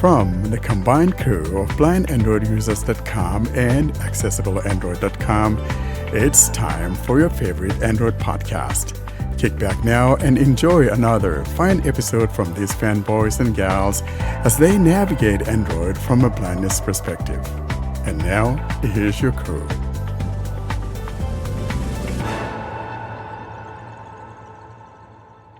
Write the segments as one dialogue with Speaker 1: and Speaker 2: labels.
Speaker 1: From the combined crew of blindandroidusers.com and accessibleandroid.com, it's time for your favorite Android podcast. Kick back now and enjoy another fine episode from these fanboys and gals as they navigate Android from a blindness perspective. And now, here's your crew.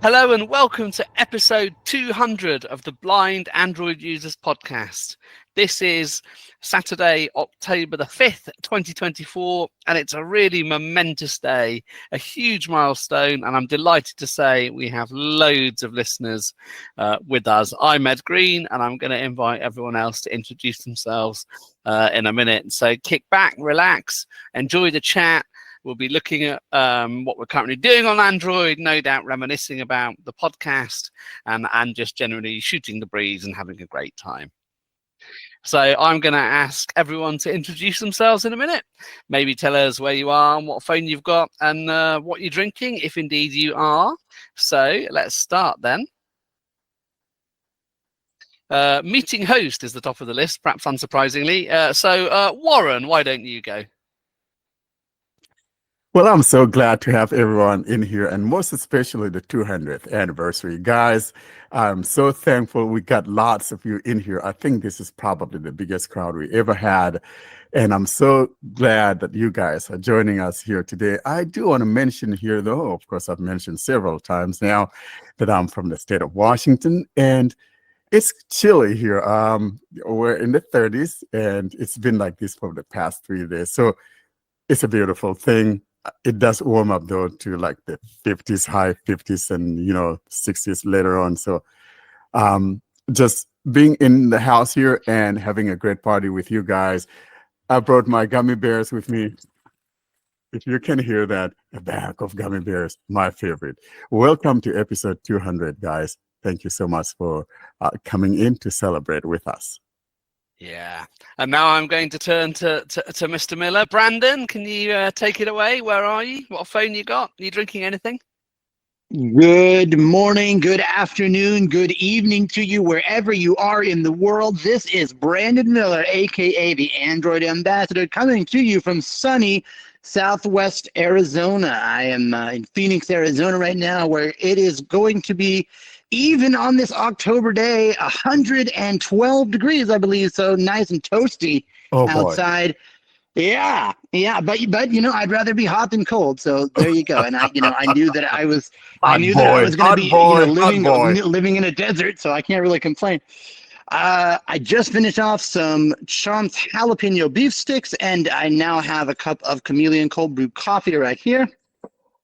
Speaker 2: Hello and welcome to episode 200 of the Blind Android Users podcast. This is Saturday, October the 5th, 2024, and it's a really momentous day, a huge milestone, and I'm delighted to say we have loads of listeners with us. I'm Ed Green, and I'm going to invite everyone else to introduce themselves in a minute. So kick back, relax, enjoy the chat. We'll be looking at what we're currently doing on Android, no doubt reminiscing about the podcast and just generally shooting the breeze and having a great time. So I'm going to ask everyone to introduce themselves in a minute. Maybe tell us where you are and what phone you've got and what you're drinking, if indeed you are. So let's start then. Meeting host is the top of the list, perhaps unsurprisingly. So Warren, why don't you go?
Speaker 1: Well, I'm so glad to have everyone in here, and most especially the 200th anniversary. Guys, I'm so thankful we got lots of you in here. I think this is probably the biggest crowd we ever had, and I'm so glad that you guys are joining us here today. I do want to mention here, though, of course, I've mentioned several times now that I'm from the state of Washington, and it's chilly here. We're in the 30s, and it's been like this for the past 3 days, so it's a beautiful thing. It does warm up though to like the 50s, high 50s, and 60s later on. So just being in the house here and having a great party with you guys. I brought my gummy bears with me. If you can hear that, a bag of gummy bears, my favorite. Welcome to episode 200, guys. Thank you so much for coming in to celebrate with us.
Speaker 2: Yeah, and now I'm going to turn to Mr. Miller. Brandon, can you take it away? Where are you? What phone you got? Are you drinking anything?
Speaker 3: Good morning, good afternoon, good evening to you wherever you are in the world. This is Brandon Miller, aka the Android Ambassador, coming to you from sunny Southwest Arizona. I am in Phoenix, Arizona right now, where it is going to be, even on this October day, 112 degrees, I believe. So nice and toasty outside. Yeah, but I'd rather be hot than cold. So there you go. And I knew that I was going to be living in a desert, so I can't really complain. I just finished off some Chomps jalapeno beef sticks, and I now have a cup of Chameleon cold brew coffee right here.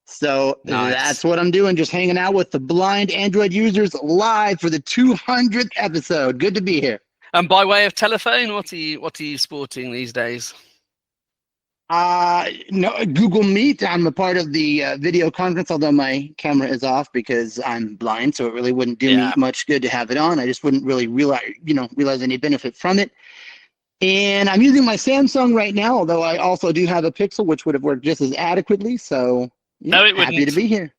Speaker 3: So nice. That's what I'm doing, just hanging out with the Blind Android Users live for the 200th episode. Good to be here.
Speaker 2: And by way of telephone, what are you sporting these days?
Speaker 3: No, Google Meet. I'm a part of the video conference, although my camera is off because I'm blind, so it really wouldn't do me much good to have it on. I just wouldn't really realize any benefit from it. And I'm using my Samsung right now, although I also do have a Pixel, which would have worked just as adequately. So
Speaker 2: no, it wouldn't.
Speaker 3: Happy to be here.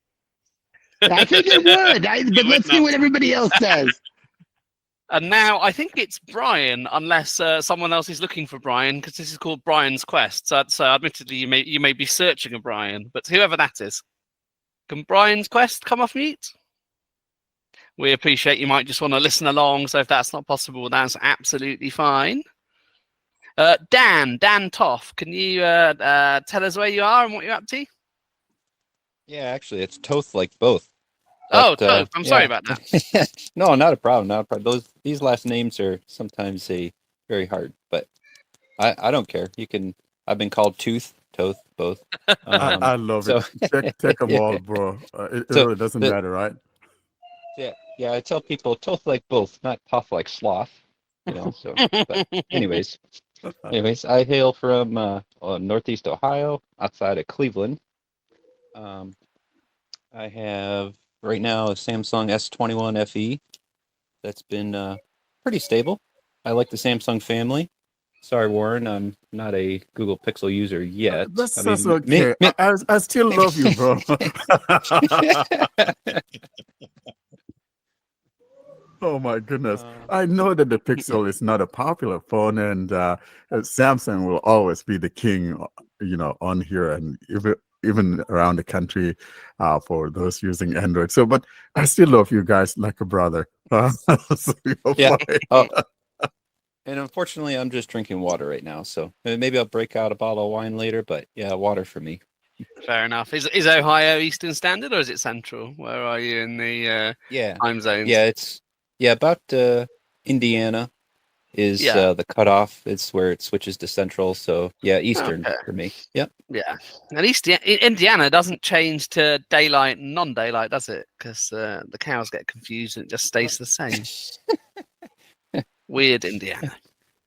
Speaker 3: I think it would, but let's see what everybody else says.
Speaker 2: And now I think it's Brian, unless someone else is looking for Brian, because this is called Brian's Quest. So admittedly, you may be searching a Brian, but whoever that is, can Brian's Quest come off mute? We appreciate you might just want to listen along, so if that's not possible, that's absolutely fine. Dan Toff, can you tell us where you are and what you're up to?
Speaker 4: Yeah, actually, it's Toth like both.
Speaker 2: But, Toth. I'm sorry about that.
Speaker 4: No, not a problem. These last names are sometimes very hard, but I don't care. I've been called Tooth, Toth, both.
Speaker 1: I love it. Take them all, bro. It really doesn't matter, right?
Speaker 4: Yeah. I tell people Toth like both, not tough like sloth. So. But anyways, I hail from Northeast Ohio, outside of Cleveland. I have right now a Samsung S21 FE that's been pretty stable. I like the Samsung family. Sorry, Warren, I'm not a Google Pixel user yet.
Speaker 1: That's okay. I still love you, bro. Oh my goodness.
Speaker 4: Uh,
Speaker 1: I know that the Pixel is not a popular phone, and Samsung will always be the king, on here and even around the country for those using Android. So, but I still love you guys like a brother. So you're
Speaker 4: Yeah.
Speaker 1: fine.
Speaker 4: Oh, and unfortunately, I'm just drinking water right now. So maybe I'll break out a bottle of wine later. But yeah, water for me.
Speaker 2: Fair enough. Is Ohio Eastern Standard or is it Central? Where are you in the
Speaker 4: Yeah.
Speaker 2: time zones?
Speaker 4: Yeah, it's about Indiana is
Speaker 2: Yeah.
Speaker 4: the cutoff. It's where it switches to Central. So yeah, Eastern
Speaker 2: Okay.
Speaker 4: for me. Yep.
Speaker 2: Yeah. At least Indiana doesn't change to daylight and non-daylight, does it? Because the cows get confused and it just stays the same. Weird Indiana.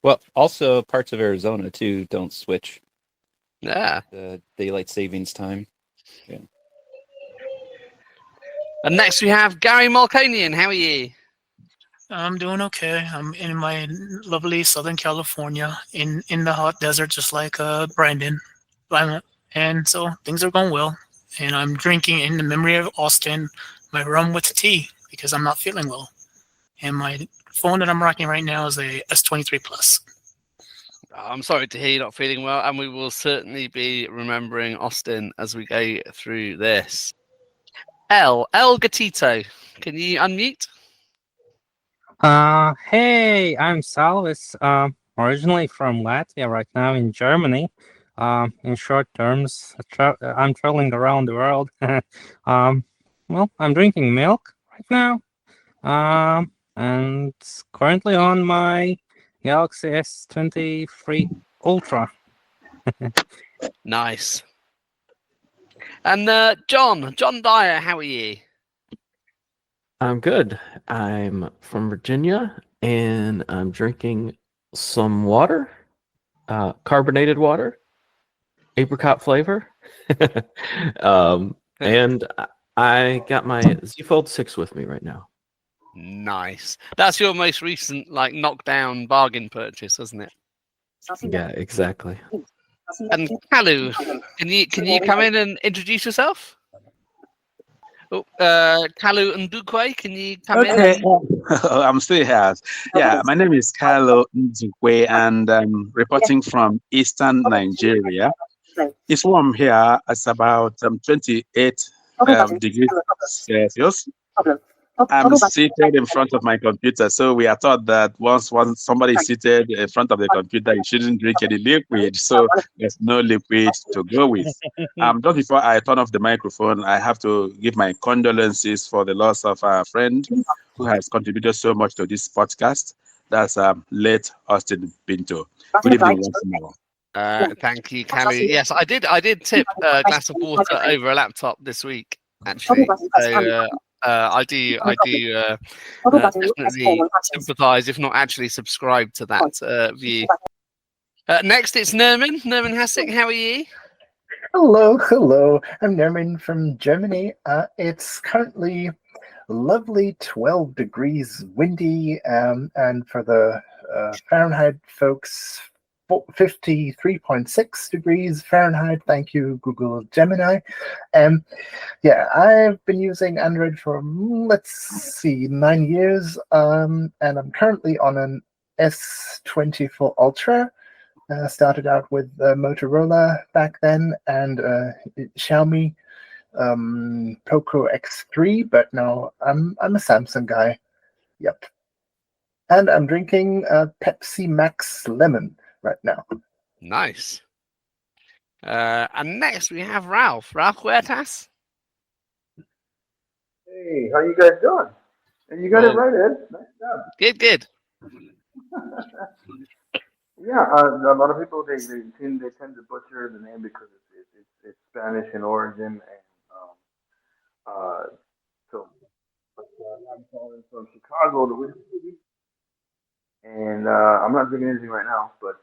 Speaker 4: Well, also parts of Arizona too don't switch
Speaker 2: Yeah.
Speaker 4: the daylight savings time.
Speaker 2: And next we have Gary Malkonian. How are you?
Speaker 5: I'm doing okay. I'm in my lovely Southern California, in the hot desert, just like Brandon. And so things are going well. And I'm drinking in the memory of Austin my rum with tea because I'm not feeling well. And my phone that I'm rocking right now is a S23 Plus.
Speaker 2: I'm sorry to hear you're not feeling well, and we will certainly be remembering Austin as we go through this. El Gatito, can you unmute?
Speaker 6: Hey, I'm Salvis. Originally from Latvia, right now in Germany. In short terms, I'm traveling around the world. Well, I'm drinking milk right now. And currently on my Galaxy S23 Ultra.
Speaker 2: Nice. And John Dyer, how are you?
Speaker 7: I'm good. I'm from Virginia and I'm drinking some water, carbonated water, apricot flavor. And I got my Z Fold 6 with me right now.
Speaker 2: Nice. That's your most recent knockdown bargain purchase, isn't it?
Speaker 7: Yeah, exactly.
Speaker 2: And Kalu, can you come in and introduce yourself? Oh, Kalu Ndukwe, can you come in?
Speaker 8: Okay, I'm still here. Yeah, my name is Carlo Nzikwe, and I'm reporting from Eastern Nigeria. It's warm here. It's about 28 degrees Celsius. I'm seated in front of my computer, so we are taught that once somebody is seated in front of the computer, you shouldn't drink any liquid. So there's no liquid to go with. Just before I turn off the microphone, I have to give my condolences for the loss of a friend who has contributed so much to this podcast. That's late Austin Pinto. Good evening once more.
Speaker 2: Thank you, Kalu. Yes, I did tip a glass of water over a laptop this week, actually. So I do definitely sympathise, if not actually subscribe to that view. Next, it's Nerman Hasek. How are you?
Speaker 9: Hello. I'm Nerman from Germany. It's currently lovely 12 degrees windy, and for the Fahrenheit folks, 53.6 degrees Fahrenheit. Thank you, Google Gemini. Yeah, I've been using Android for, 9 years, and I'm currently on an S24 Ultra. Started out with Motorola back then and Xiaomi Poco X3, but now I'm a Samsung guy. Yep. And I'm drinking Pepsi Max Lemon right now.
Speaker 2: Nice. And next we have Ralph Huertas.
Speaker 10: Hey, how you guys doing? And you got it right, Ed. Nice job.
Speaker 2: Good.
Speaker 10: Yeah, a lot of people they tend to butcher the name because it's Spanish in origin, and so I'm calling from Chicago, the Windy City, and I'm not drinking anything right now, but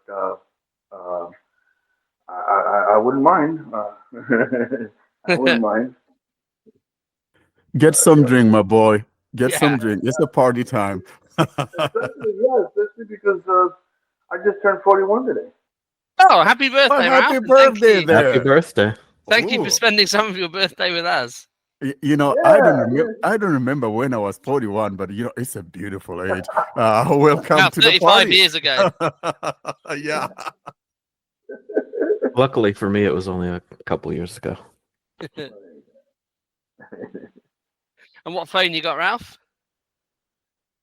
Speaker 10: I wouldn't mind. I wouldn't mind.
Speaker 1: Get some drink, my boy. Get some drink. It's a party time.
Speaker 10: Especially because I just turned 41 today.
Speaker 2: Oh, happy birthday, Ralph.
Speaker 1: Happy birthday there.
Speaker 7: Happy birthday.
Speaker 2: Thank you for spending some of your birthday with us.
Speaker 1: You know,
Speaker 10: Yeah,
Speaker 1: I don't remember when I was 41, but you know, it's a beautiful age. Welcome
Speaker 2: Now,
Speaker 1: to the
Speaker 2: 35
Speaker 1: party.
Speaker 2: years ago.
Speaker 1: Yeah.
Speaker 7: Luckily for me, it was only a couple years ago.
Speaker 2: And what phone you got, Ralph?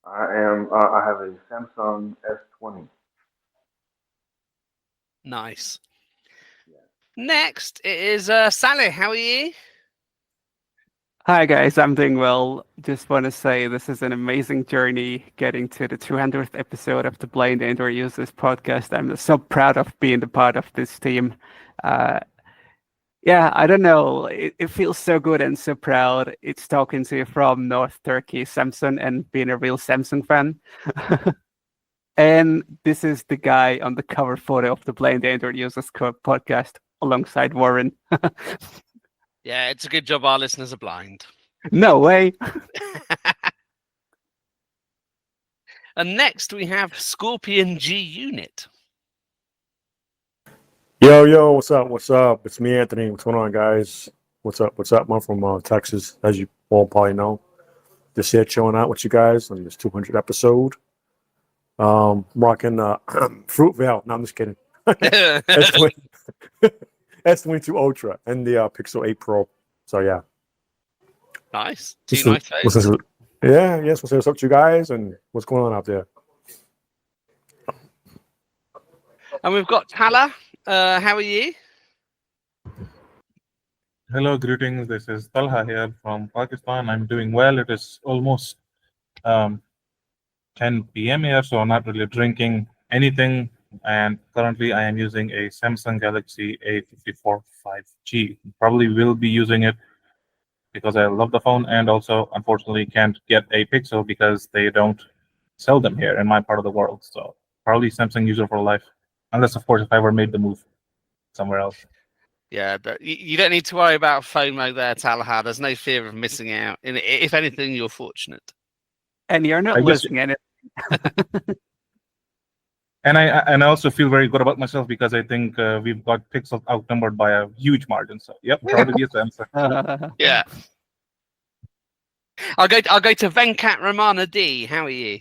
Speaker 10: I have a Samsung S20.
Speaker 2: Nice. Next, it is Sally. How are you?
Speaker 11: Hi guys, I'm doing well. Just want to say this is an amazing journey getting to the 200th episode of the Blind Android Users podcast. I'm so proud of being the part of this team. Yeah, I don't know. It feels so good and so proud. It's talking to you from North Turkey, Samsung, and being a real Samsung fan. And this is the guy on the cover photo of the Blind Android Users podcast alongside Warren.
Speaker 2: Yeah, it's a good job our listeners are blind.
Speaker 11: No way.
Speaker 2: And next we have Scorpion G Unit.
Speaker 12: Yo, what's up? What's up? It's me, Anthony. What's going on, guys? What's up? What's up? I'm from Texas, as you all probably know. Just here chilling out with you guys on this 200 episode. Rocking Fruitvale. No, I'm just kidding. S22 Ultra and the Pixel 8 Pro. So yeah.
Speaker 2: Nice. Two nice phones.
Speaker 12: What's up to you guys and what's going on out there?
Speaker 2: And we've got Tala. How are you?
Speaker 13: Hello, greetings. This is Talha here from Pakistan. I'm doing well. It is almost 10 p.m. here, so I'm not really drinking anything. And currently, I am using a Samsung Galaxy A54 5G. Probably will be using it because I love the phone, and also, unfortunately, can't get a Pixel because they don't sell them here in my part of the world. So probably Samsung user for life, unless, of course, if I ever made the move somewhere else.
Speaker 2: Yeah, but you don't need to worry about FOMO there, Talha. There's no fear of missing out. If anything, you're fortunate.
Speaker 11: And you're not losing anything.
Speaker 13: And I also feel very good about myself because I think we've got Pixels outnumbered by a huge margin. So yep, probably a Samsung.
Speaker 2: Yeah. I'll go to Venkat Ramana D. How are you?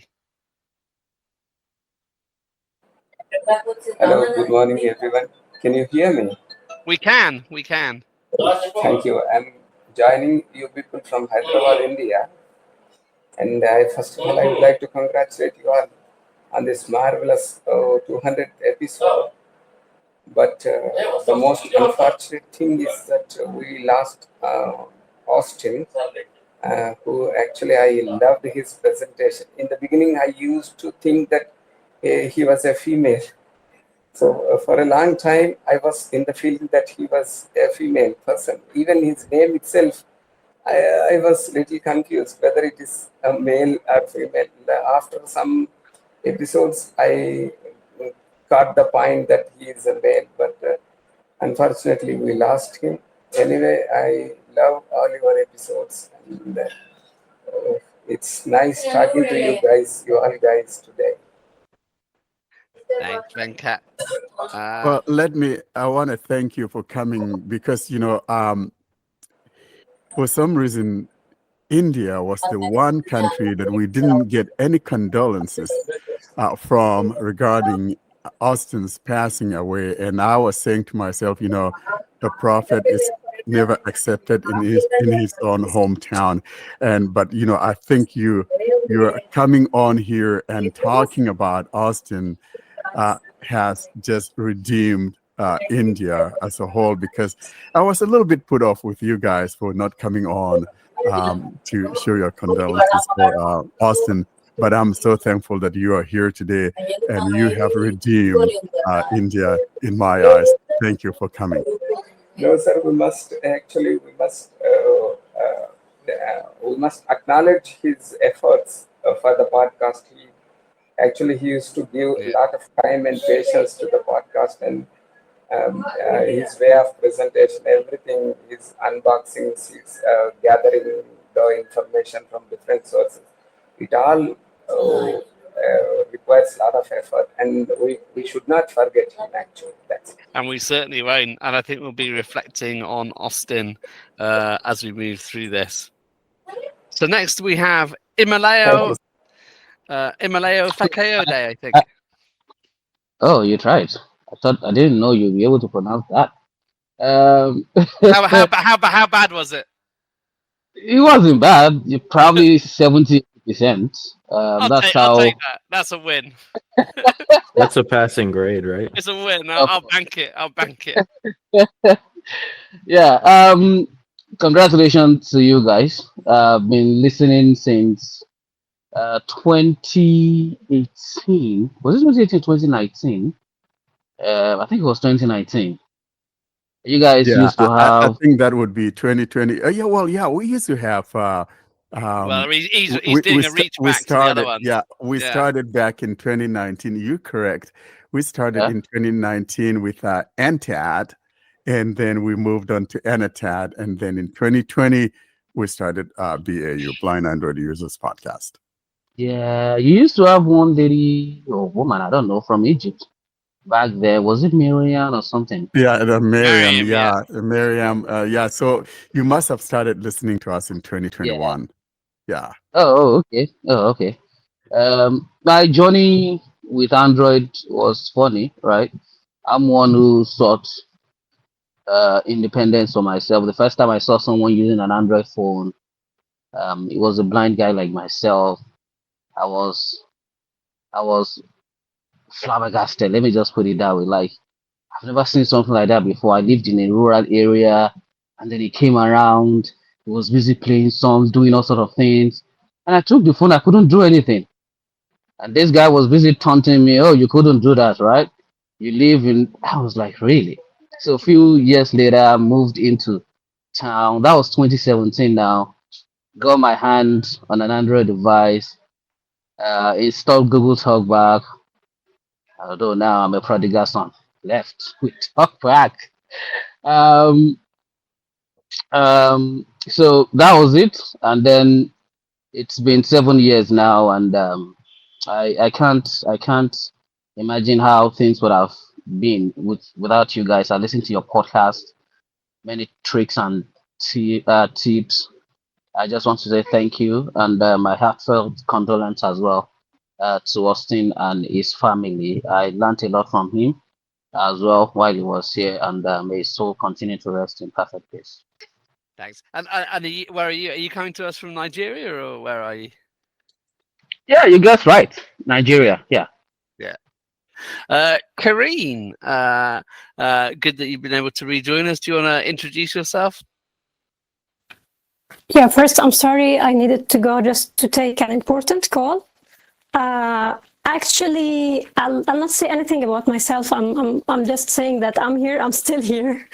Speaker 14: Hello, good morning, everyone. Can you hear me?
Speaker 2: We can.
Speaker 14: Thank you. I'm joining you people from Hyderabad, India. And first of all, I would like to congratulate you all on this marvelous 200th episode. But the most unfortunate thing is that we lost Austin, who actually I loved his presentation. In the beginning, I used to think that he was a female. So for a long time, I was in the feeling that he was a female person. Even his name itself, I was a little confused whether it is a male or female. After some episodes, I got the point that he is a male, but unfortunately, we lost him. Anyway, I love all your episodes. And, it's nice talking to you guys, you all guys today.
Speaker 2: Thanks, Venkat.
Speaker 1: Well, I want to thank you for coming because, you know, for some reason, India was the one country that we didn't get any condolences from regarding Austin's passing away. And I was saying to myself, you know, the prophet is never accepted in his own hometown. But, you know, I think you're coming on here and talking about Austin has just redeemed India as a whole, because I was a little bit put off with you guys for not coming on to show your condolences for Austin. But I'm so thankful that you are here today and you have redeemed India in my eyes. Thank you for coming.
Speaker 14: No, sir, we must acknowledge his efforts for the podcast. He used to give a lot of time and patience to the podcast, and his way of presentation, everything, his unboxings, his gathering the information from different sources. It all requires requires a lot of effort, and we should not forget him, actually.
Speaker 2: And we certainly won't. And I think we'll be reflecting on Austin as we move through this. So next we have Imaleo Fakayode, I think.
Speaker 15: Oh, you tried. I didn't know you'd be able to pronounce that.
Speaker 2: How bad was it?
Speaker 15: It wasn't bad. You probably 70%. That's
Speaker 2: I'll
Speaker 15: how.
Speaker 2: take that. That's a win.
Speaker 7: That's a passing grade, right?
Speaker 2: It's a win. I'll bank it. I'll bank it.
Speaker 15: Yeah. Congratulations to you guys. I've been listening since 2018. Was it 2018, 2019? I think it was 2019. You guys used to
Speaker 1: I
Speaker 15: have.
Speaker 1: think that would be 2020. We used to have.
Speaker 2: Well, he's doing a reach back to the other one.
Speaker 1: Yeah, we started back in 2019. You're correct. We started in 2019 with NTAD, and then we moved on to Anatad, and then in 2020 we started BAU, Blind Android Users Podcast.
Speaker 15: Yeah, you used to have one lady or woman, I don't know, from Egypt back there. Was it Miriam or something?
Speaker 1: Yeah, Miriam. Miriam. So you must have started listening to us in 2021. Yeah.
Speaker 15: Oh, okay. My journey with Android was funny, right? I'm one who sought independence for myself. The first time I saw someone using an Android phone, it was a blind guy like myself. I was flabbergasted. Let me just put it that way. Like, I've never seen something like that before. I lived in a rural area, and then he came around. He was busy playing songs, doing all sort of things. And I took the phone. I couldn't do anything. And this guy was busy taunting me. Oh, you couldn't do that, right? You live in. I was like, really? So a few years later, I moved into town. That was 2017 now. Got my hand on an Android device. Installed Google Talkback. Although now I'm a prodigal son. Left with Talkback. So that was it. And then it's been 7 years now, and I can't imagine how things would have been without you guys. I listened to your podcast, many tricks and tips. I just want to say thank you, and my heartfelt condolence as well to Austin and his family. I learned a lot from him as well while he was here, and may his soul continue to rest in perfect peace.
Speaker 2: Thanks. And where are you? Are you coming to us from Nigeria, or where are you?
Speaker 15: Yeah, you guessed right. Nigeria. Yeah.
Speaker 2: Yeah. Karine, good that you've been able to rejoin us. Do you want to introduce yourself?
Speaker 16: Yeah, first, I'm sorry I needed to go just to take an important call. Actually, I'll not say anything about myself. I'm just saying that I'm here. I'm still here.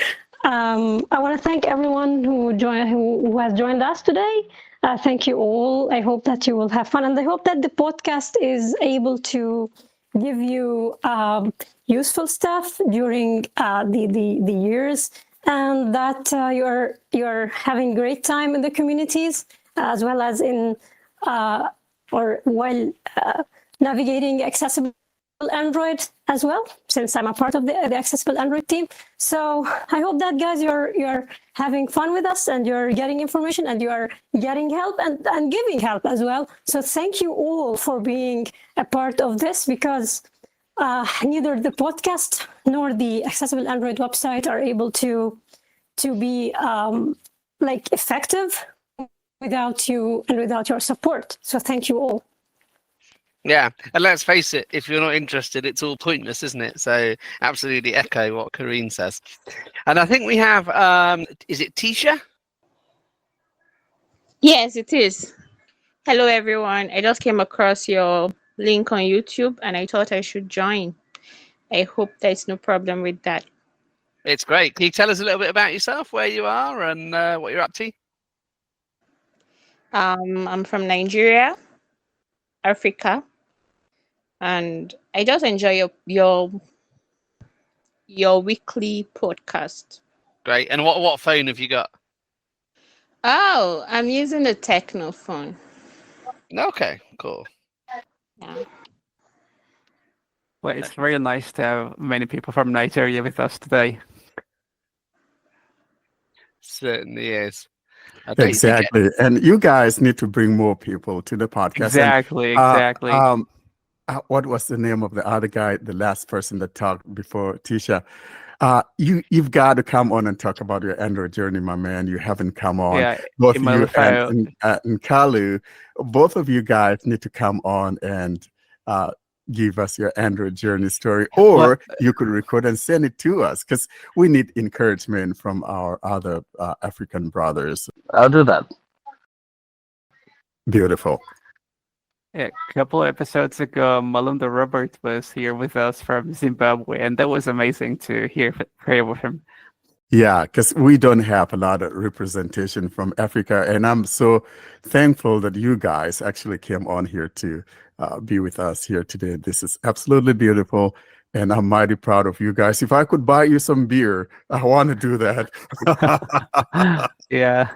Speaker 16: I want to thank everyone who has joined us today. Thank you all. I hope that you will have fun, and I hope that the podcast is able to give you useful stuff during the years, and that you're having great time in the communities as well as in while navigating accessible Android as well, since I'm a part of the accessible Android team. So I hope that, guys, you're having fun with us, and you're getting information, and you're getting help and giving help as well. So thank you all for being a part of this, because neither the podcast nor the accessible Android website are able to be effective without you and without your support. So thank you all.
Speaker 2: Yeah, and let's face it, if you're not interested, it's all pointless, isn't it? So absolutely echo what Karine says. And I think we have, is it Tisha?
Speaker 17: Yes, it is. Hello, everyone. I just came across your link on YouTube, and I thought I should join. I hope there's no problem with that.
Speaker 2: It's great. Can you tell us a little bit about yourself, where you are, and what you're up to?
Speaker 17: I'm from Nigeria, Africa, and I just enjoy your weekly podcast.
Speaker 2: Great. And what phone have you got?
Speaker 17: Oh, I'm using a Techno phone.
Speaker 2: Okay, cool.
Speaker 17: Yeah.
Speaker 11: Well, it's very nice to have many people from Nigeria with us today.
Speaker 2: Certainly is. I don't think
Speaker 1: Exactly. And you guys need to bring more people to the podcast.
Speaker 11: Exactly,
Speaker 1: And,
Speaker 11: exactly.
Speaker 1: what was the name of the other guy, the last person that talked before Tisha? You've got to come on and talk about your Android journey, my man. You haven't come on.
Speaker 11: Yeah,
Speaker 1: Both
Speaker 11: in my
Speaker 1: you
Speaker 11: file.
Speaker 1: and Kalu, both of you guys need to come on and give us your Android journey story, or you could record and send it to us because we need encouragement from our other African brothers.
Speaker 15: I'll do that.
Speaker 1: Beautiful.
Speaker 11: Yeah, a couple of episodes ago, Malunda Robert was here with us from Zimbabwe, and that was amazing to hear with him.
Speaker 1: Yeah, because we don't have a lot of representation from Africa, and I'm so thankful that you guys actually came on here to be with us here today. This is absolutely beautiful, and I'm mighty proud of you guys. If I could buy you some beer, I want to do that.
Speaker 11: Yeah.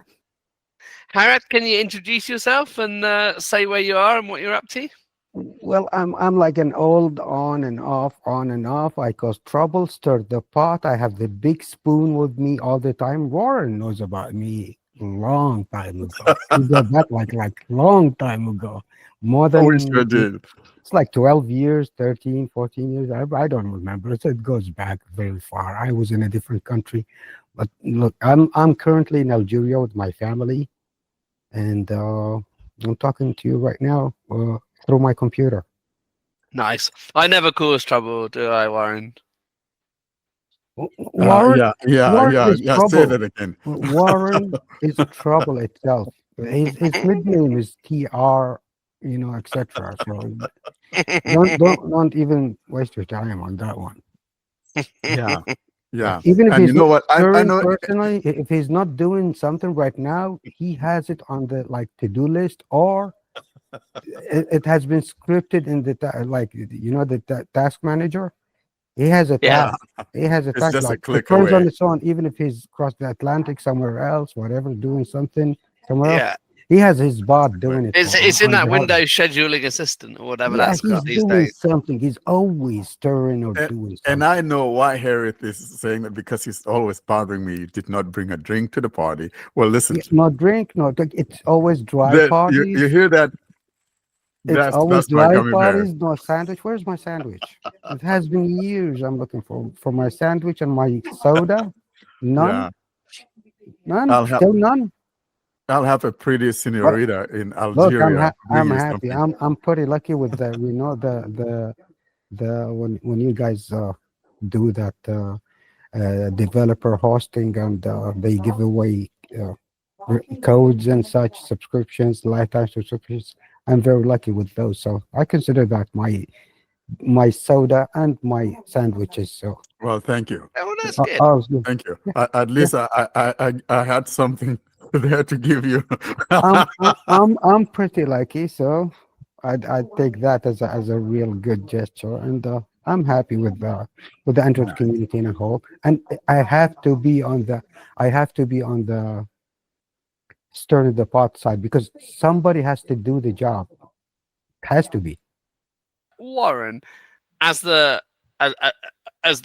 Speaker 2: Harriet, can you introduce yourself and say where you are and what you're up to?
Speaker 18: Well, I'm like an old on and off. I cause trouble, stir the pot. I have the big spoon with me all the time. Warren knows about me long time ago. He did that like long time ago. More than
Speaker 1: we sure did.
Speaker 18: It's like 12 years, 13, 14 years. I don't remember. It goes back very far. I was in a different country. But look, I'm currently in Algeria with my family. And I'm talking to you right now through my computer.
Speaker 2: Nice. I never cause trouble, do I, Warren?
Speaker 18: Warren, Warren is
Speaker 1: Say
Speaker 18: trouble.
Speaker 1: that again.
Speaker 18: Warren is trouble itself. His nickname is TR, etc. So don't even waste your time on that one.
Speaker 1: Yeah. Yeah.
Speaker 18: Even if
Speaker 1: And
Speaker 18: he's
Speaker 1: you know what? I
Speaker 18: doing
Speaker 1: know
Speaker 18: personally, if he's not doing something right now, he has it on the to-do list, or it has been scripted in the the task manager. He has a task. He has a
Speaker 1: It's
Speaker 18: task
Speaker 1: just a
Speaker 18: like
Speaker 1: click
Speaker 18: it turns on
Speaker 1: away.
Speaker 18: its own, even if he's across the Atlantic somewhere else, whatever, doing something somewhere
Speaker 2: Yeah.
Speaker 18: else. He has his bot doing it.
Speaker 2: It's in
Speaker 18: on
Speaker 2: that
Speaker 18: behalf of-
Speaker 2: Windows scheduling assistant or whatever
Speaker 18: Yeah,
Speaker 2: that's
Speaker 18: he's
Speaker 2: called these
Speaker 18: doing
Speaker 2: days.
Speaker 18: something. He's always stirring or doing something.
Speaker 1: And I know why Harriet is saying that, because he's always bothering me. You did not bring a drink to the party. Well, listen,
Speaker 18: No drink, no drink. It's always dry
Speaker 1: that-
Speaker 18: parties.
Speaker 1: you hear that?
Speaker 18: It's always
Speaker 1: that's my
Speaker 18: dry
Speaker 1: gummy bear.
Speaker 18: parties, no sandwich. Where's my sandwich? It has been years I'm looking for my sandwich and my soda. None. None.
Speaker 1: I'll have-
Speaker 18: Still none.
Speaker 1: I'll have a pretty senorita in
Speaker 18: Look,
Speaker 1: Algeria.
Speaker 18: I'm
Speaker 1: bring you
Speaker 18: happy.
Speaker 1: something.
Speaker 18: I'm pretty lucky with the when you guys do that developer hosting and they give away codes and such, subscriptions, lifetime subscriptions. I'm very lucky with those, so I consider that my soda and my sandwiches. So
Speaker 1: Well, thank you.
Speaker 2: Oh, that's
Speaker 18: Oh,
Speaker 2: good.
Speaker 18: oh, it's good.
Speaker 1: Thank you. At least I had something there to give you.
Speaker 18: I'm pretty lucky, so I'd take that as a real good gesture, and I'm happy with the Android community in a whole. And I have to be on the stir the pot side, because somebody has to do the job. Has to be.
Speaker 2: Warren, as the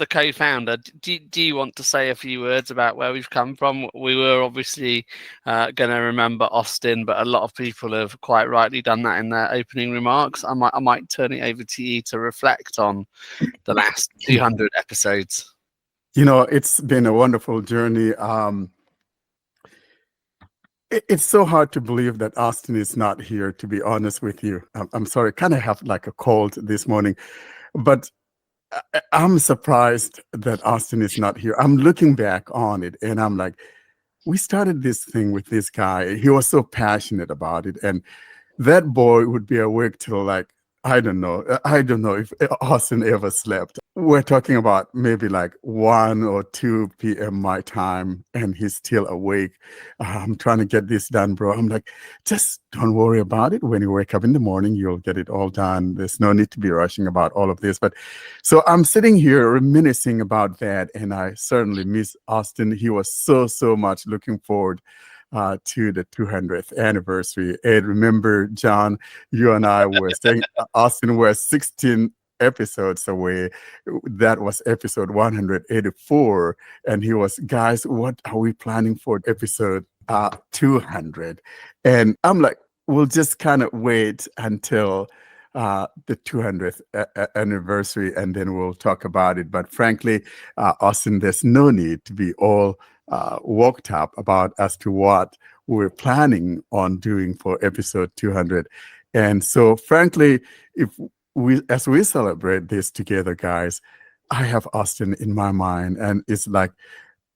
Speaker 2: co-founder, do you want to say a few words about where we've come from? We were obviously going to remember Austin, but a lot of people have quite rightly done that in their opening remarks. I might turn it over to you to reflect on the last 200 episodes.
Speaker 1: It's been a wonderful journey. It's so hard to believe that Austin is not here, to be honest with you. I'm sorry, kind of have like a cold this morning, but I'm surprised that Austin is not here. I'm looking back on it and I'm like, we started this thing with this guy. He was so passionate about it. And that boy would be awake till like, I don't know if Austin ever slept. We're talking about maybe like 1 or 2 p.m. my time, and he's still awake. I'm trying to get this done, bro. I'm like, just don't worry about it. When you wake up in the morning, you'll get it all done. There's no need to be rushing about all of this. But so I'm sitting here reminiscing about that, and I certainly miss Austin. He was so much looking forward to the 200th anniversary. And remember, John, you and I were saying Austin was 16 episodes away. That was episode 184. And he was, guys, what are we planning for episode 200? And I'm like, we'll just kind of wait until the 200th anniversary, and then we'll talk about it. But frankly, Austin, there's no need to be all worked up about as to what we're planning on doing for episode 200. And so, frankly, as we celebrate this together, guys, I have Austin in my mind, and it's like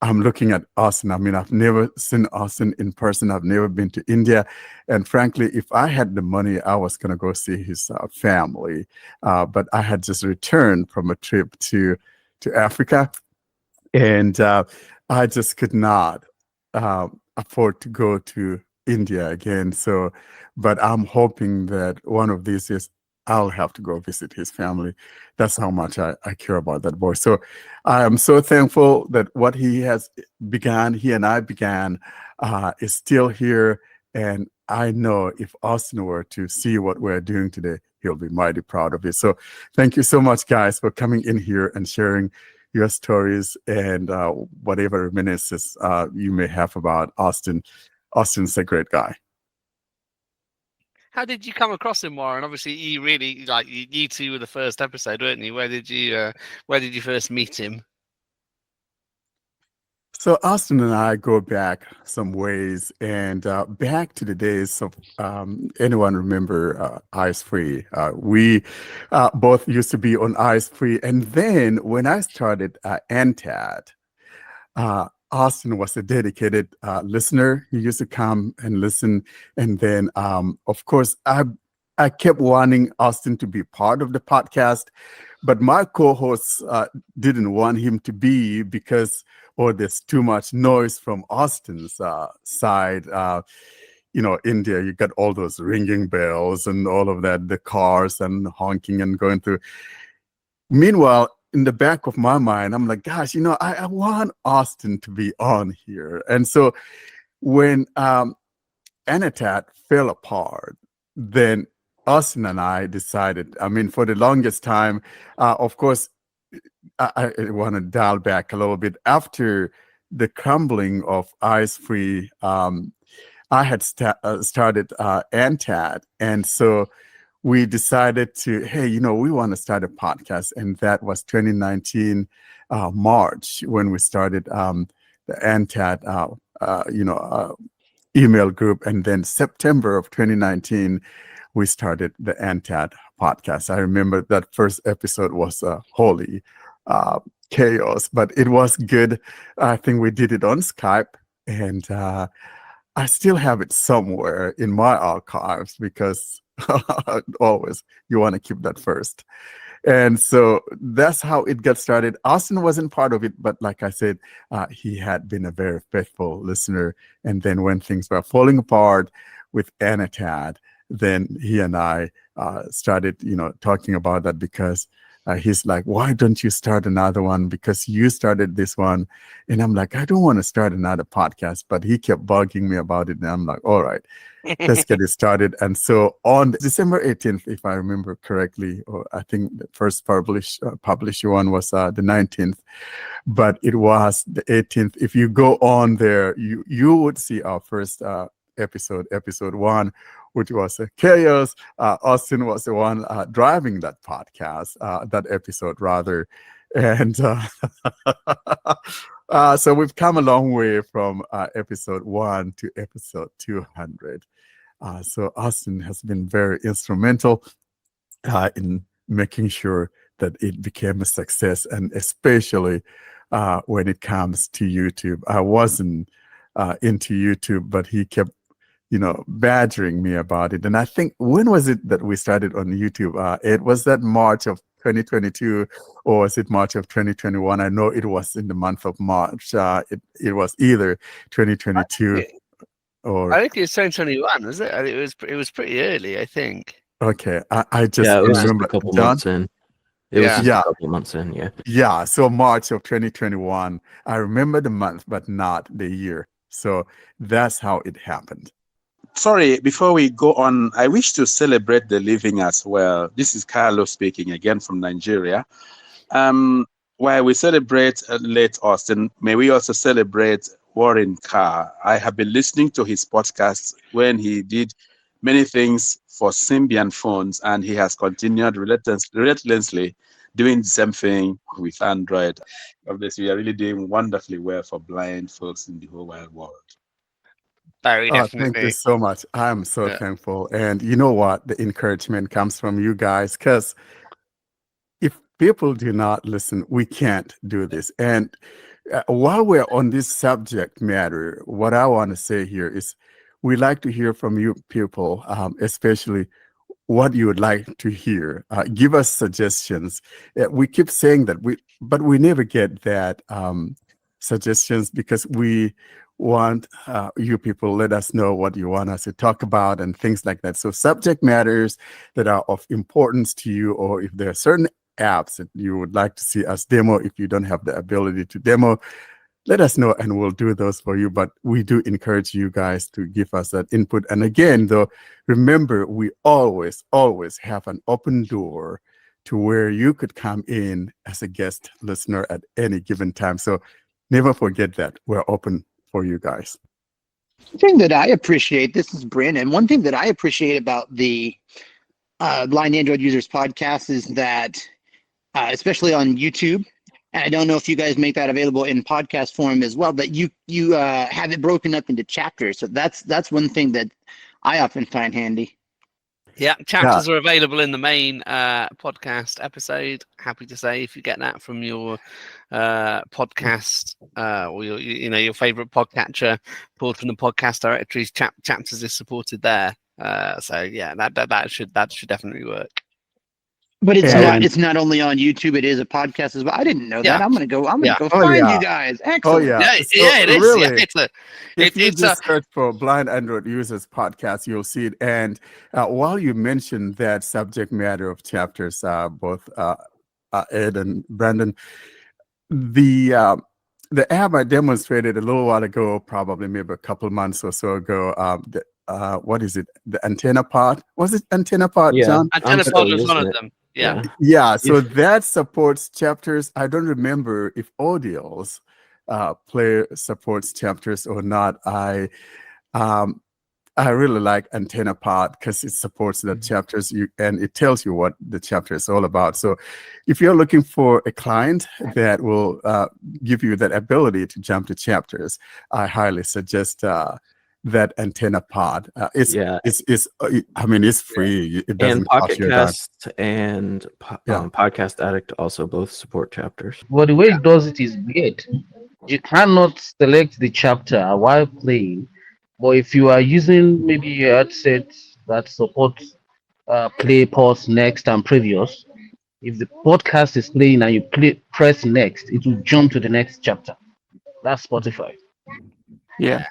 Speaker 1: I'm looking at Austin. I mean, I've never seen Austin in person. I've never been to India. And frankly, if I had the money, I was going to go see his family. But I had just returned from a trip to Africa. And I just could not afford to go to India again. So, but I'm hoping that one of these years, I'll have to go visit his family. That's how much I care about that boy. So I am so thankful that what he has began, he and I began, is still here. And I know if Austin were to see what we're doing today, he'll be mighty proud of it. So thank you so much, guys, for coming in here and sharing your stories and whatever reminiscences you may have about Austin. Austin's a great guy.
Speaker 2: How did you come across him, Warren? Obviously, you really like you two were the first episode, weren't you? Where did you first meet him?
Speaker 1: So Austin and I go back some ways, and back to the days of anyone remember Ice Free? We both used to be on Ice Free, and then when I started ANTAD, Austin was a dedicated listener. He used to come and listen. And then, of course, I kept wanting Austin to be part of the podcast, but my co-hosts didn't want him to be because, there's too much noise from Austin's side. India, you got all those ringing bells and all of that, the cars and honking and going through. Meanwhile, in the back of my mind, I'm like, gosh, I want Austin to be on here. And so when ANTAD fell apart, then Austin and I decided, for the longest time, of course, I want to dial back a little bit. After the crumbling of Ice Free, I had started ANTAD. And so we decided to, hey, we want to start a podcast. And that was 2019 March when we started the ANTAD, email group. And then September of 2019, we started the ANTAD podcast. I remember that first episode was holy chaos, but it was good. I think we did it on Skype, and I still have it somewhere in my archives because always you want to keep that first. And so that's how it got started. Austin wasn't part of it, but like I said, he had been a very faithful listener. And then when things were falling apart with ANTAD, then he and I started, talking about that because he's like, why don't you start another one? Because you started this one. And I'm like, I don't want to start another podcast, but he kept bugging me about it. And I'm like, all right, let's get it started. And so on December 18th, if I remember correctly, or I think the first published one was the 19th, but it was the 18th. If you go on there, you would see our first episode 1, which was chaos. Austin was the one driving that podcast, that episode rather. And so we've come a long way from episode 1 to episode 200. So Austin has been very instrumental in making sure that it became a success, and especially when it comes to YouTube. I wasn't into YouTube, but he kept badgering me about it. And I think, when was it that we started on YouTube? It was that March of 2022, or was it March of 2021? I know it was in the month of March. It was either 2022 or...
Speaker 2: I think it was 2021, was it? It was pretty early, I think.
Speaker 1: Okay, I just
Speaker 7: it was
Speaker 1: remember.
Speaker 7: just a couple
Speaker 1: John?
Speaker 7: months in. It was just
Speaker 1: Yeah.
Speaker 7: a couple months in, yeah.
Speaker 1: Yeah, so March of 2021. I remember the month, but not the year. So that's how it happened.
Speaker 8: Sorry, before we go on, I wish to celebrate the living as well. This is Carlo speaking again from Nigeria. While we celebrate late Austin, may we also celebrate Warren Carr. I have been listening to his podcast when he did many things for Symbian phones, and he has continued relentlessly doing the same thing with Android. Obviously, we are really doing wonderfully well for blind folks in the whole wide world.
Speaker 2: Very
Speaker 1: Oh, thank you
Speaker 2: definitely.
Speaker 1: so much. I'm so
Speaker 2: Yeah.
Speaker 1: thankful. And you know what? The encouragement comes from you guys, because if people do not listen, we can't do this. And while we're on this subject matter, what I want to say here is we like to hear from you people, especially what you would like to hear. Give us suggestions. We keep saying that, but we never get that suggestions, because we want you people let us know what you want us to talk about and things like that. So subject matters that are of importance to you, or if there are certain apps that you would like to see us demo, if you don't have the ability to demo, let us know and we'll do those for you. But we do encourage you guys to give us that input. And again, though, remember, we always have an open door to where you could come in as a guest listener at any given time. So never forget that we're open for you guys.
Speaker 3: One thing that I appreciate, this is Brandon, one thing that I appreciate about the Blind Android Users podcast is that, especially on YouTube, and I don't know if you guys make that available in podcast form as well, but you have it broken up into chapters. So that's one thing that I often find handy.
Speaker 2: Yeah, chapters are available in the main podcast episode. Happy to say, if you get that from your podcast or your favorite podcatcher, pulled from the podcast directories, chapters is supported there. So yeah, that should definitely work.
Speaker 3: But it's not only on YouTube; it is a podcast as well. I didn't know that. I'm gonna go find you guys. Excellent.
Speaker 2: It is.
Speaker 1: Really,
Speaker 2: Yeah,
Speaker 1: if you just search for Blind Android Users Podcast, you'll see it. And while you mentioned that subject matter of chapters, both Ed and Brandon, the app I demonstrated a little while ago, probably maybe a couple months or so ago, what is it? The Antenna Pod? Was it Antenna Pod,
Speaker 7: Yeah,
Speaker 1: John?
Speaker 2: Antenna Pod was one of them.
Speaker 1: Yeah, so that supports chapters. I don't remember if Audios player supports chapters or not. I really like Antenna Pod because it supports the chapters and it tells you what the chapter is all about. So if you're looking for a client that will give you that ability to jump to chapters, I highly suggest that Antenna Pod. It's free. It doesn't
Speaker 7: And
Speaker 1: cost
Speaker 7: Pocket
Speaker 1: you a dime.
Speaker 7: Cast and Podcast Addict also both support chapters.
Speaker 15: But the way it does it is weird. You cannot select the chapter while playing, but if you are using maybe a headset that supports play, pause, next, and previous, if the podcast is playing and you press next, it will jump to the next chapter. That's Spotify.
Speaker 11: Yeah.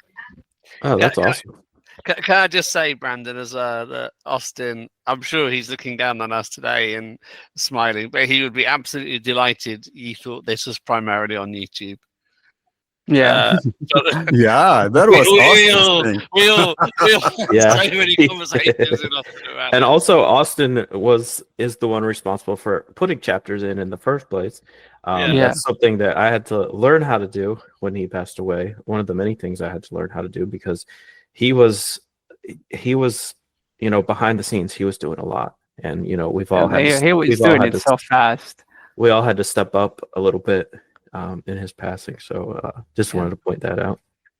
Speaker 7: Oh, that's awesome.
Speaker 2: Can I just say, Brandon, as that Austin, I'm sure he's looking down on us today and smiling, but he would be absolutely delighted you thought this was primarily on YouTube.
Speaker 11: Yeah.
Speaker 1: Yeah, that was Austin's thing.
Speaker 2: We'll
Speaker 7: Yeah.
Speaker 2: so many conversations with Austin about
Speaker 7: And also, Austin is the one responsible for putting chapters in the first place. That's something that I had to learn how to do when he passed away. One of the many things I had to learn how to do, because he was behind the scenes. He was doing a lot, and we've all had
Speaker 11: he was doing it so fast.
Speaker 7: We all had to step up a little bit in his passing. So just wanted to point that out.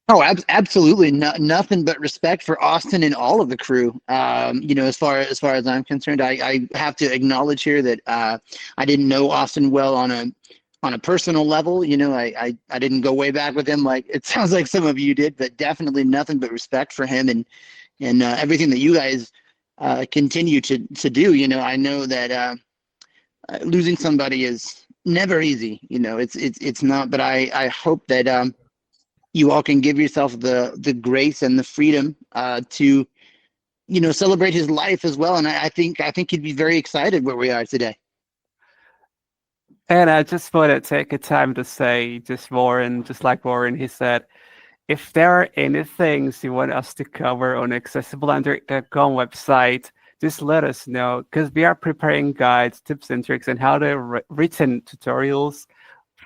Speaker 3: Oh, absolutely. Nothing but respect for Austin and all of the crew. As far as I'm concerned, I have to acknowledge here that I didn't know Austin well on a personal level. I didn't go way back with him like it sounds like some of you did, but definitely nothing but respect for him and everything that you guys continue to do. I know that losing somebody is never easy. It's not, but I hope that you all can give yourself the grace and the freedom to, celebrate his life as well. And I think he'd be very excited where we are today.
Speaker 11: And I just want to take a time to say, just like Warren, he said, if there are any things you want us to cover on accessibleandroid.com website, just let us know, because we are preparing guides, tips and tricks, and how to written tutorials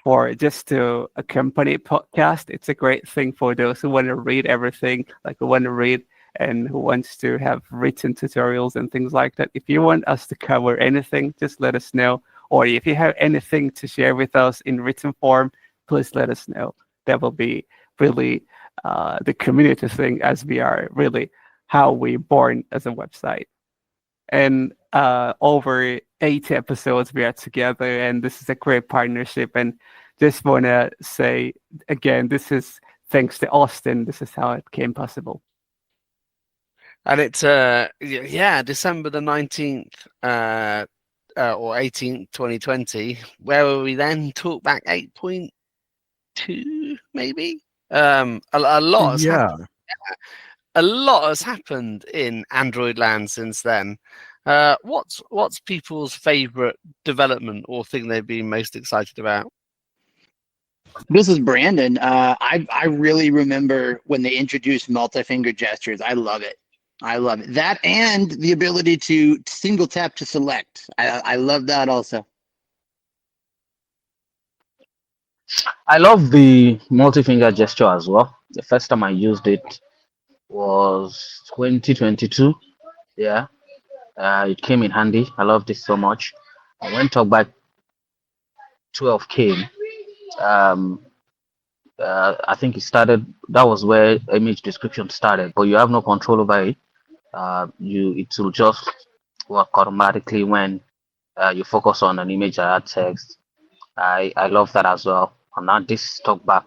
Speaker 11: for just to accompany podcast. It's a great thing for those who want to read everything, like who want to read and who wants to have written tutorials and things like that. If you want us to cover anything, just let us know. Or if you have anything to share with us in written form, please let us know. That will be really the community thing, as we are really how we born as a website. And over 80 episodes we are together, and this is a great partnership. And just want to say again, this is thanks to Austin. This is how it came possible.
Speaker 2: And it's December the 19th or 18th, 2020. Where were we then? Talkback 8.2, maybe. A lot has happened. A lot has happened in Android land since then. What's people's favorite development or thing they've been most excited about?
Speaker 3: This is Brandon. I really remember when they introduced multi-finger gestures. I love it. I love it. That and the ability to single tap to select. I love that also.
Speaker 15: I love the multi-finger gesture as well. The first time I used it was 2022. Yeah, it came in handy. I loved it so much. And when TalkBack 12 came, I think it started. That was where image description started, but you have no control over it. It will just work automatically when you focus on an image or add text. I love that as well. And now this TalkBack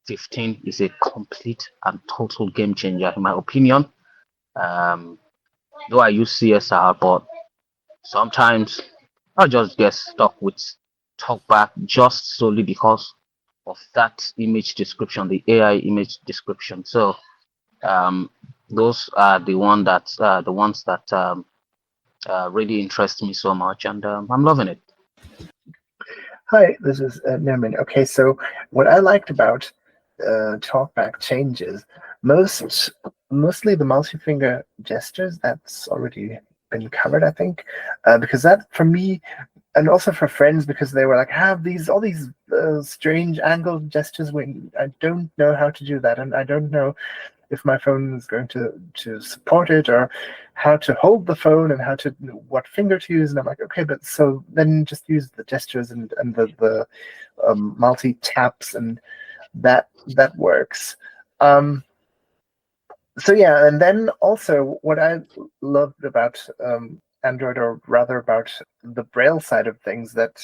Speaker 15: 15 is a complete and total game changer in my opinion. Though I use CSR, but sometimes I just get stuck with TalkBack just solely because of that image description, the AI image description. So those are the ones that really interest me so much, and I'm loving it.
Speaker 9: Hi, this is Nermin. Okay, so what I liked about TalkBack changes, mostly the multi-finger gestures, that's already been covered, I think, because that for me, and also for friends, because they were like, have all these strange angled gestures when I don't know how to do that, and I don't know if my phone is going to support it, or how to hold the phone, and what finger to use. And I'm like, okay, but so then just use the gestures and the multi taps, and that works. So yeah, and then also what I loved about Android, or rather about the Braille side of things, that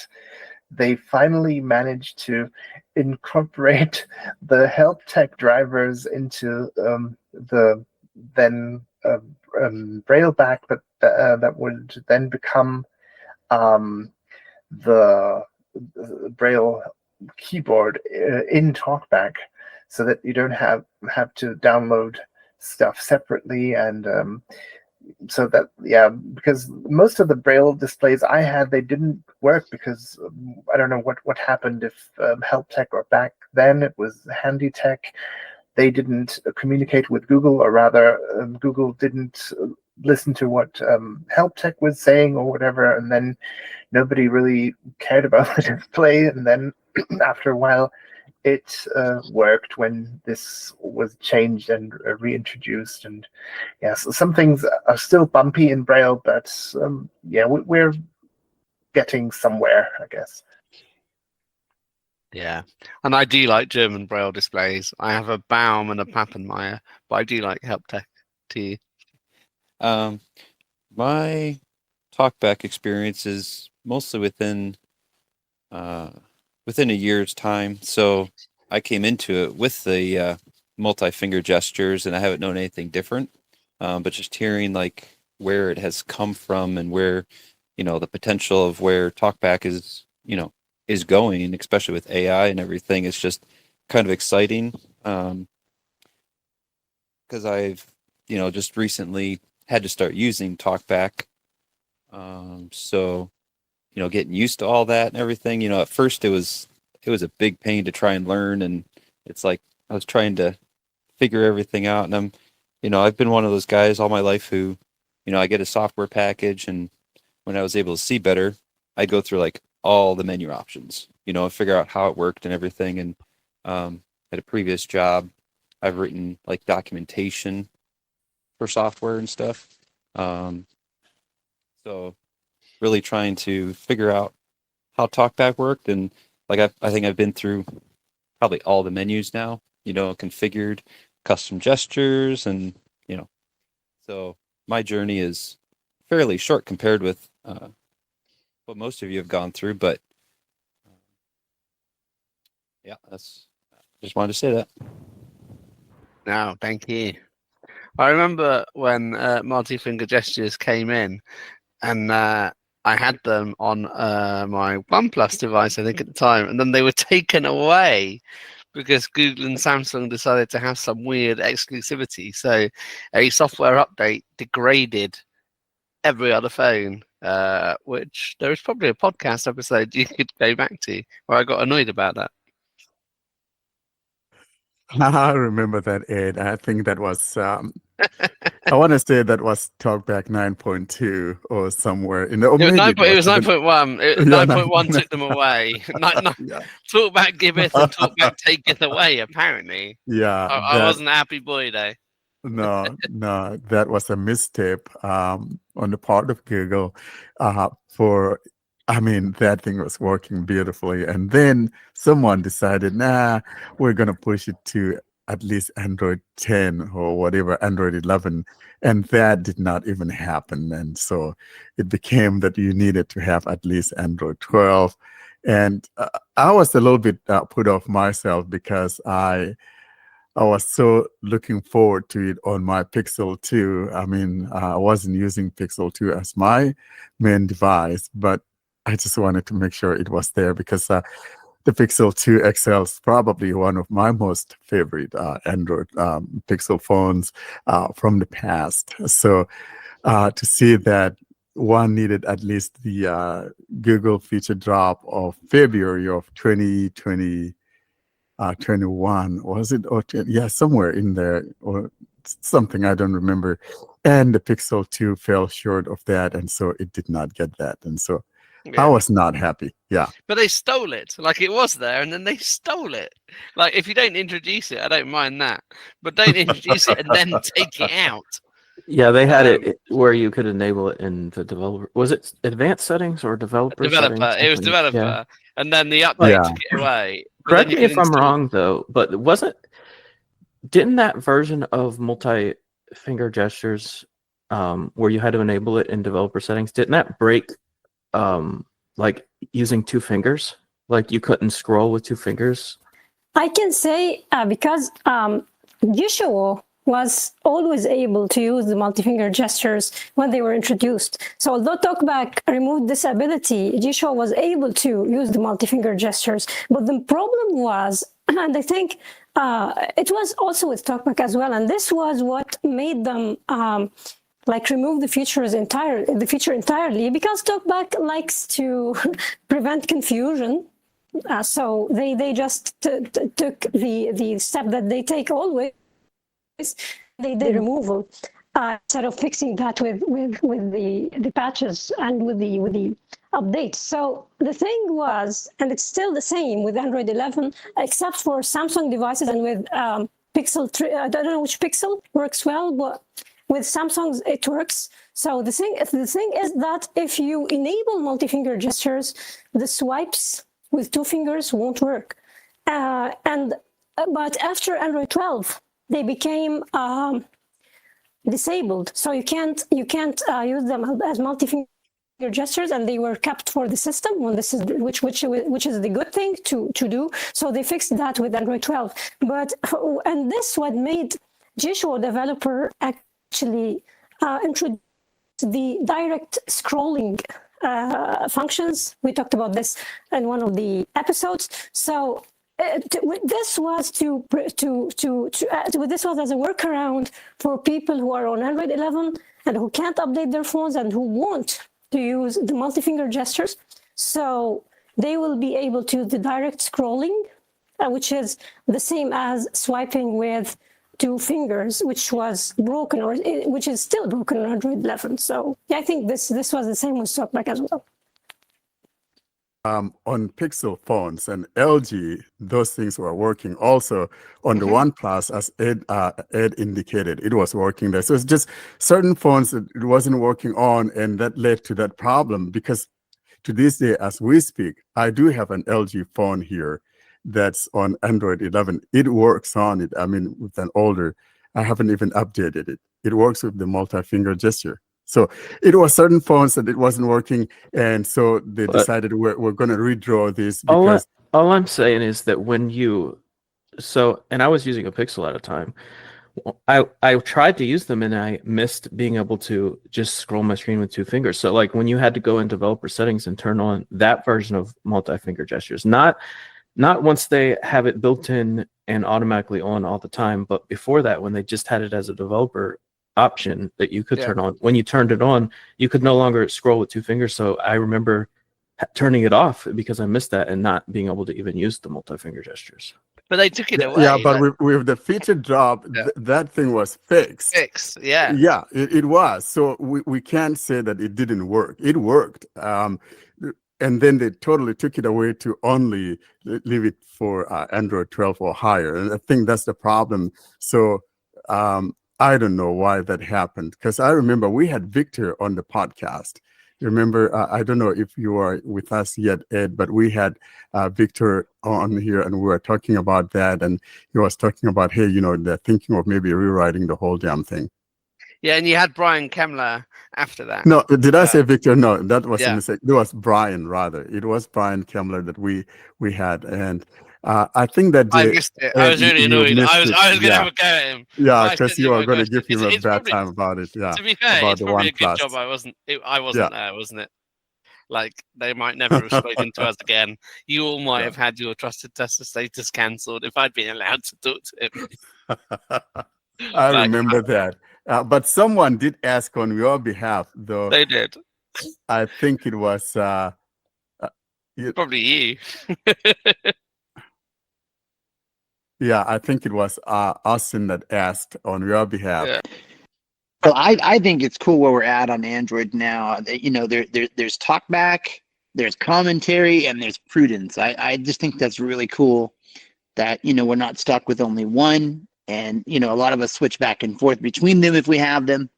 Speaker 9: they finally managed to incorporate the help tech drivers into the then Braille back, but that would then become the Braille keyboard in TalkBack, so that you don't have to download stuff separately. And so that, yeah, because most of the Braille displays I had, they didn't work because I don't know what happened. If Help Tech, or back then it was Handy Tech, they didn't communicate with Google, or rather Google didn't listen to what Help Tech was saying or whatever, and then nobody really cared about the display. And then after a while it worked when this was changed and reintroduced. And yeah, so some things are still bumpy in Braille, but yeah, we're getting somewhere, I guess.
Speaker 2: Yeah, and I do like German Braille displays. I have a Baum and a Pappenmeyer, but I do like Help Tech too.
Speaker 4: My TalkBack experience is mostly within a year's time. So I came into it with the multi-finger gestures, and I haven't known anything different. But just hearing like where it has come from, and where, the potential of where TalkBack is going, especially with AI and everything, is just kind of exciting. Because I've, just recently had to start using TalkBack. So, getting used to all that and everything, at first it was a big pain to try and learn. And it's like I was trying to figure everything out. And I've been one of those guys all my life who, I get a software package, and when I was able to see better, I'd go through like all the menu options, figure out how it worked and everything. And at a previous job, I've written like documentation for software and stuff. So really trying to figure out how TalkBack worked. And like I think I've been through probably all the menus now, configured custom gestures, and so my journey is fairly short compared with what most of you have gone through, but yeah, just wanted to say that.
Speaker 2: No, thank you. I remember when multi-finger gestures came in, and I had them on my OnePlus device, I think, at the time, and then they were taken away because Google and Samsung decided to have some weird exclusivity. So a software update degraded every other phone, which there is probably a podcast episode you could go back to where I got annoyed about that.
Speaker 1: I remember that, Ed. I think that was, I want to say that was TalkBack 9.2 or somewhere in the.
Speaker 2: It was 9.1. 9.1 took them away. TalkBack giveth and TalkBack taketh away, apparently.
Speaker 1: Yeah.
Speaker 2: I wasn't a happy boy, though.
Speaker 1: No, that was a misstep on the part of Google. That thing was working beautifully, and then someone decided, we're gonna push it to at least Android 10 or whatever, Android 11, and that did not even happen. And so it became that you needed to have at least Android 12, and I was a little bit put off myself because I was so looking forward to it on my Pixel 2. I wasn't using Pixel 2 as my main device, but I just wanted to make sure it was there because the Pixel 2 XL is probably one of my most favorite Android Pixel phones from the past. So to see that one needed at least the Google feature drop of February of 2020. 21 was it, or somewhere in there, or something, I don't remember, and the Pixel 2 fell short of that, and so it did not get that, and so I was not happy.
Speaker 2: But they stole it. Like, it was there, and then they stole it. Like, if you don't introduce it, I don't mind that, but don't introduce it and then take it out.
Speaker 7: Yeah, they had it where you could enable it in the developer. Was it advancent settings or developer settings?
Speaker 2: It was developer, and then the update took it away.
Speaker 7: Correct me if I'm wrong, though, but didn't that version of multi-finger gestures, where you had to enable it in developer settings, didn't that break like using two fingers? Like you couldn't scroll with two fingers?
Speaker 16: I can say because Yeshua was always able to use the multi-finger gestures when they were introduced. So although TalkBack removed this ability, Yeshua was able to use the multi-finger gestures. But the problem was, and I think it was also with TalkBack as well, and this was what made them remove the feature entirely, because TalkBack likes to prevent confusion. So they just took the step that they take always. They did removal instead of fixing that with the patches and with the updates. So the thing was, and it's still the same with Android 11, except for Samsung devices and with Pixel 3. I don't know which Pixel works well, but with Samsung it works. So the thing is that if you enable multi-finger gestures, the swipes with two fingers won't work. But after Android 12, they became disabled, so you can't use them as multi-finger gestures, and they were kept for the system. When this is which is the good thing to do. So they fixed that with Android 12. And this what made Yeshua developer actually introduce the direct scrolling functions. We talked about this in one of the episodes. So. This was as a workaround for people who are on Android 11 and who can't update their phones and who want to use the multi-finger gestures. So they will be able to use the direct scrolling, which is the same as swiping with two fingers, which was broken, or which is still broken on Android 11. So yeah, I think this was the same with TalkBack as well.
Speaker 1: On Pixel phones and LG, those things were working. Also on the OnePlus, as Ed indicated, it was working there. So it's just certain phones that it wasn't working on, and that led to that problem. Because to this day, as we speak, I do have an LG phone here that's on Android 11. It works on it. I mean, with an older, I haven't even updated it. It works with the multi-finger gesture. So it was certain phones that it wasn't working, and so they decided we're going to redraw this because
Speaker 7: all I'm saying is that when you, and I was using a Pixel at a time. I tried to use them and I missed being able to just scroll my screen with two fingers. So like when you had to go in developer settings and turn on that version of multi-finger gestures, not once they have it built in and automatically on all the time, but before that, when they just had it as a developer option that you could turn on. When you turned it on, you could no longer scroll with two fingers. So I remember turning it off because I missed that and not being able to even use the multi-finger gestures.
Speaker 2: But they took it away.
Speaker 1: Yeah, but with the feature drop, that thing was fixed.
Speaker 2: Yeah.
Speaker 1: Yeah, it was. So we can't say that it didn't work. It worked. And then they totally took it away to only leave it for Android 12 or higher. And I think that's the problem. So I don't know why that happened, because I remember we had Victor on the podcast. Remember, I don't know if you are with us yet, Ed, but we had Victor on here and we were talking about that. And he was talking about, hey, they're thinking of maybe rewriting the whole damn thing.
Speaker 2: Yeah, and you had Brian Kemmler after that.
Speaker 1: No, did I say Victor? No, that was a mistake. It was Brian, rather. It was Brian Kemmler that we had. And I think that
Speaker 2: I missed it. I was really annoyed. I was going to have a go at him.
Speaker 1: Yeah, because you were going to give him a bad time about it. Yeah.
Speaker 2: To be fair,
Speaker 1: about
Speaker 2: it's probably a good job I wasn't there, wasn't it? Like, they might never have spoken to us again. You all might have had your trusted tester status cancelled if I'd been allowed to talk to him.
Speaker 1: I remember that. But someone did ask on your behalf, though.
Speaker 2: They did.
Speaker 1: I think it was
Speaker 2: probably you.
Speaker 1: Yeah, I think it was Austin that asked on your behalf.
Speaker 2: Yeah.
Speaker 3: Well, I think it's cool where we're at on Android now. There's TalkBack, there's commentary, and there's prudence. I just think that's really cool that we're not stuck with only one, and a lot of us switch back and forth between them if we have them.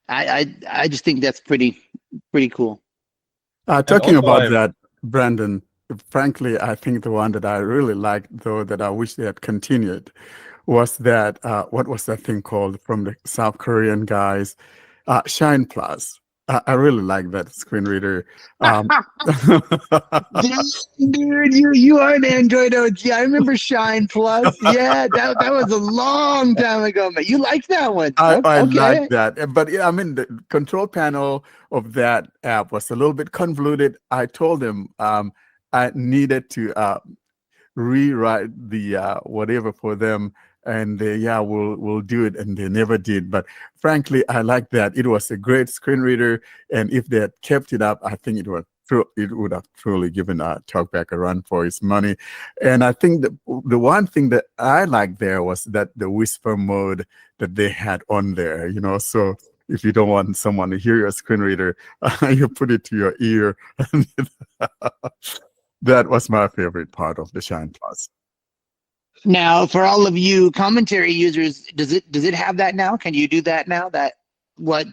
Speaker 3: I just think that's pretty cool.
Speaker 1: Talking about that, Brandon. Frankly, I think the one that I really liked, though, that I wish they had continued, was that what was that thing called from the South Korean guys? Shine Plus. I really like that screen reader.
Speaker 3: Dude, you are an Android OG. I remember Shine Plus. Yeah, that was a long time ago, man. You like that one?
Speaker 1: I like that. But yeah, I mean, the control panel of that app was a little bit convoluted. I told him I needed to rewrite the whatever for them, and they we'll do it, and they never did. But frankly, I like that. It was a great screen reader, and if they had kept it up, I think it would have truly given TalkBack a run for its money. And I think the one thing that I liked there was that the whisper mode that they had on there, so if you don't want someone to hear your screen reader, you put it to your ear. That was my favorite part of the Shine Plus.
Speaker 3: Now, for all of you commentary users, does it have that now? Can you do that now? That what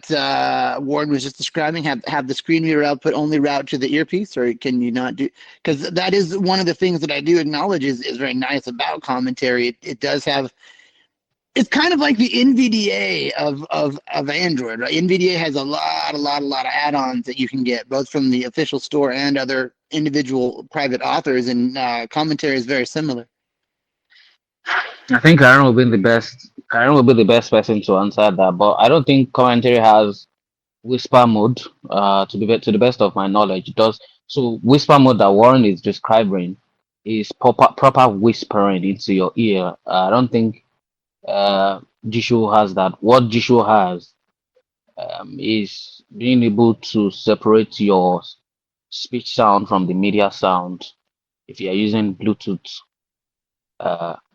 Speaker 3: Warren was just describing, have the screen reader output only route to the earpiece, or can you not do? Because that is one of the things that I do acknowledge is very nice about commentary. It does have. It's kind of like the NVDA of Android, right? NVDA has a lot of add-ons that you can get, both from the official store and other individual private authors, and commentary is very similar.
Speaker 15: I think Karen will be the best. Karen will be the best person to answer that, but I don't think commentary has whisper mode. To the best of my knowledge, it does. So whisper mode that Warren is describing is proper whispering into your ear. I don't think Jisho has that. What Jisho has is being able to separate your speech sound from the media sound if you are using Bluetooth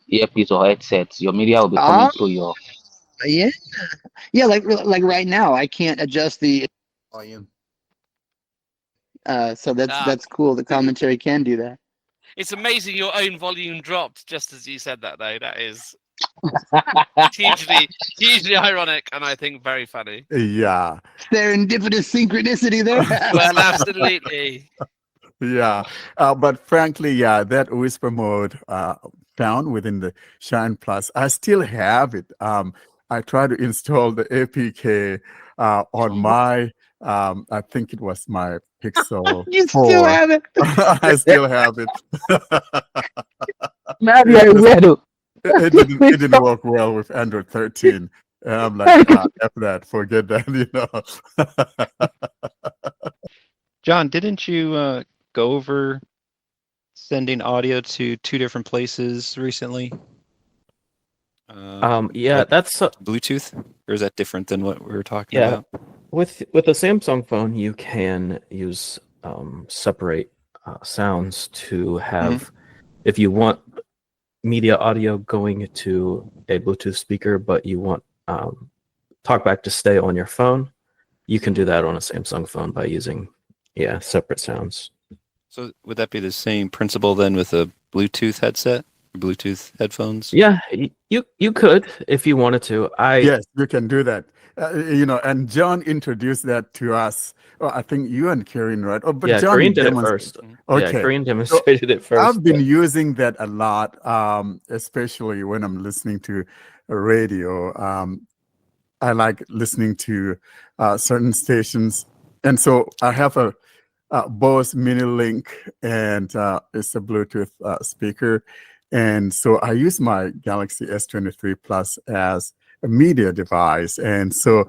Speaker 15: earpiece or headsets. Your media will be coming through your.
Speaker 3: Yeah, yeah. Like right now, I can't adjust the volume. So that's cool. The commentary can do that.
Speaker 2: It's amazing your own volume dropped just as you said that, though. That is hugely ironic and I think very funny.
Speaker 1: Yeah.
Speaker 3: Serendipitous synchronicity there.
Speaker 2: Well, absolutely.
Speaker 1: Yeah. But frankly, yeah, that whisper mode found within the Shine Plus, I still have it. I tried to install the APK on my, I think it was my Pixel
Speaker 3: You
Speaker 1: 4.
Speaker 3: still have it.
Speaker 1: I still have it.
Speaker 15: Maybe I will.
Speaker 1: It didn't work well with Android 13. And I'm like, F that, forget that, you know.
Speaker 4: John, didn't you go over sending audio to 2 different places recently?
Speaker 7: Yeah, that's
Speaker 4: Bluetooth, or is that different than what we were talking
Speaker 7: yeah.
Speaker 4: about?
Speaker 7: With a Samsung phone, you can use separate sounds to have, if you want media audio going to a Bluetooth speaker, but you want TalkBack to stay on your phone, you can do that on a Samsung phone by using separate sounds.
Speaker 4: So would that be the same principle then with a Bluetooth headset, Bluetooth headphones?
Speaker 7: Yeah, you could if you wanted to.
Speaker 1: Yes, you can do that. You know, and John introduced that to us. Oh, I think you and Karen, right? Oh, but
Speaker 7: Yeah,
Speaker 1: John
Speaker 7: Karen did it
Speaker 1: demonstrated-
Speaker 7: first.
Speaker 1: Okay,
Speaker 7: Yeah, Karen demonstrated it first.
Speaker 1: I've been using that a lot, especially when I'm listening to a radio. I like listening to certain stations, and so I have a Bose Mini Link, and it's a Bluetooth speaker, and so I use my Galaxy S23 Plus as a media device, and so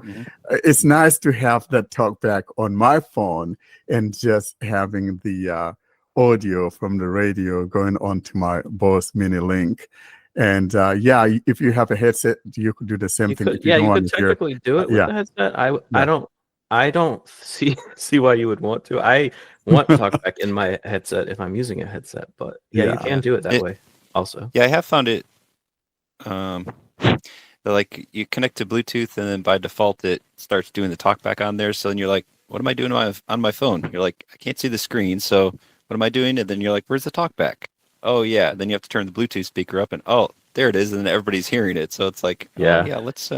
Speaker 1: it's nice to have that TalkBack on my phone and just having the audio from the radio going onto my Bose Mini Link. And if you have a headset, you could do the same thing. If you don't
Speaker 7: you
Speaker 1: want
Speaker 7: could
Speaker 1: to hear-
Speaker 7: technically do it with the headset. I don't see why you would want to. I want TalkBack in my headset if I'm using a headset, but you can do it that way also.
Speaker 4: Yeah, I have found it. Like you connect to Bluetooth, and then by default it starts doing the TalkBack on there. So then you're like, "What am I doing on my phone?" You're like, "I can't see the screen, so what am I doing?" And then you're like, "Where's the TalkBack?" Oh yeah. Then you have to turn the Bluetooth speaker up, and oh, there it is, and then everybody's hearing it. So it's like, let's.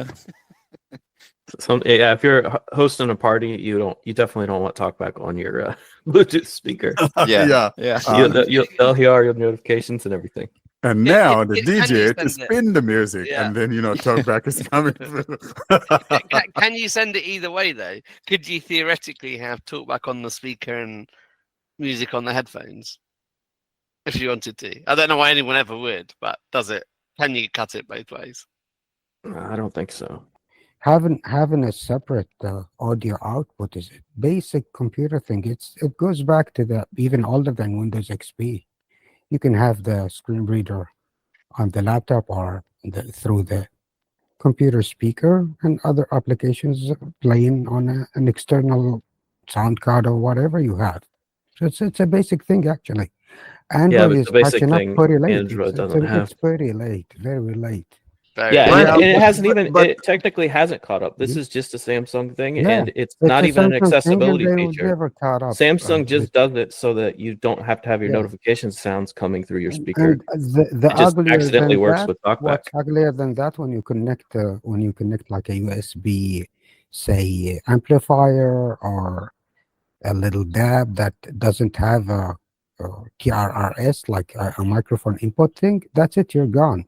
Speaker 7: If you're hosting a party, you definitely don't want TalkBack on your Bluetooth speaker.
Speaker 4: Yeah.
Speaker 7: They'll hear your notifications and everything.
Speaker 1: And now the
Speaker 2: can you
Speaker 1: DJ to
Speaker 2: send it?
Speaker 1: spin the music,
Speaker 2: Yeah.
Speaker 1: and then TalkBack is coming through.
Speaker 2: Can you send it either way though? Could you theoretically have TalkBack on the speaker and music on the headphones if you wanted to? I don't know why anyone ever would, but does it? Can you cut it both ways?
Speaker 7: I don't think so.
Speaker 18: Having a separate audio output is a basic computer thing. It goes back to the even older than Windows XP. You can have the screen reader on the laptop or through the computer speaker, and other applications playing on an external sound card or whatever you have. So it's a basic thing actually. Android
Speaker 7: but
Speaker 18: is
Speaker 7: the basic
Speaker 18: catching up
Speaker 7: thing
Speaker 18: pretty late.
Speaker 7: Android doesn't have.
Speaker 18: It's pretty late, very late.
Speaker 7: And it hasn't it technically hasn't caught up. This is just a Samsung thing, and it's not
Speaker 18: a
Speaker 7: even an
Speaker 18: Samsung thing, and
Speaker 7: accessibility
Speaker 18: they will
Speaker 7: feature.
Speaker 18: never caught up.
Speaker 7: Samsung just does it so that you don't have to have your notification sounds coming through your speaker.
Speaker 18: And the
Speaker 7: it just
Speaker 18: uglier
Speaker 7: accidentally
Speaker 18: than
Speaker 7: works
Speaker 18: that,
Speaker 7: with TalkBack.
Speaker 18: what's uglier than that, when you connect like a USB, say, amplifier or a little DAB that doesn't have a TRRS, like a microphone input thing, that's it, you're gone.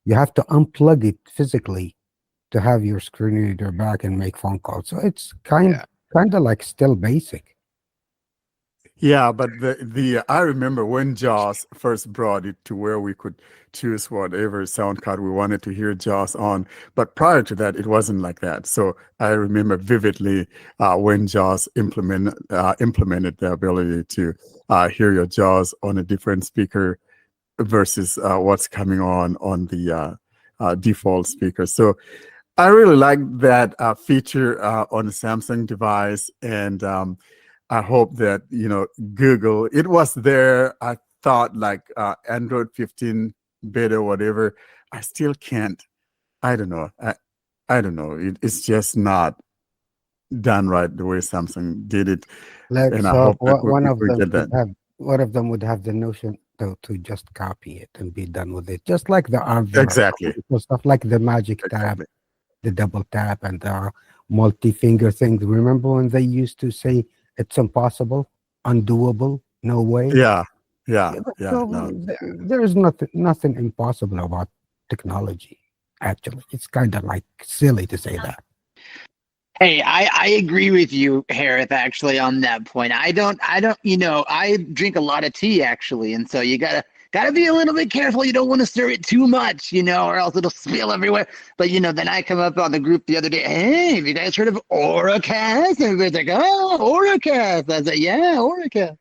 Speaker 18: You have to unplug it physically to have your screen reader back and make phone calls. So it's kind of like still basic.
Speaker 1: Yeah, but I remember when JAWS first brought it to where we could choose whatever sound card we wanted to hear JAWS on. But prior to that, it wasn't like that. So I remember vividly when JAWS implemented the ability to hear your JAWS on a different speaker versus what's coming on the default speaker. So I really like that feature on a Samsung device, and I hope that Google, it was there. I thought like Android 15 better, whatever. I still can't. I don't know. I don't know. It's just not done right the way Samsung did it.
Speaker 18: Like,
Speaker 1: And I
Speaker 18: so
Speaker 1: hope that
Speaker 18: one of
Speaker 1: we
Speaker 18: them
Speaker 1: get that.
Speaker 18: one of them would have the notion to just copy it and be done with it, just like the other
Speaker 1: Exactly.
Speaker 18: stuff like the magic tab, the double tap, and the multi-finger things. Remember when they used to say it's impossible, undoable, no way?
Speaker 1: Yeah.
Speaker 18: So
Speaker 1: No.
Speaker 18: there is nothing impossible about technology. Actually, it's kind of like silly to say that.
Speaker 3: Hey, I agree with you, Harith, actually, on that point. I don't, I drink a lot of tea, actually, and so you gotta be a little bit careful. You don't want to stir it too much, or else it'll spill everywhere. But, then I come up on the group the other day, hey, have you guys heard of Auracast? Everybody's like, oh, Auracast. I said, yeah, Auracast.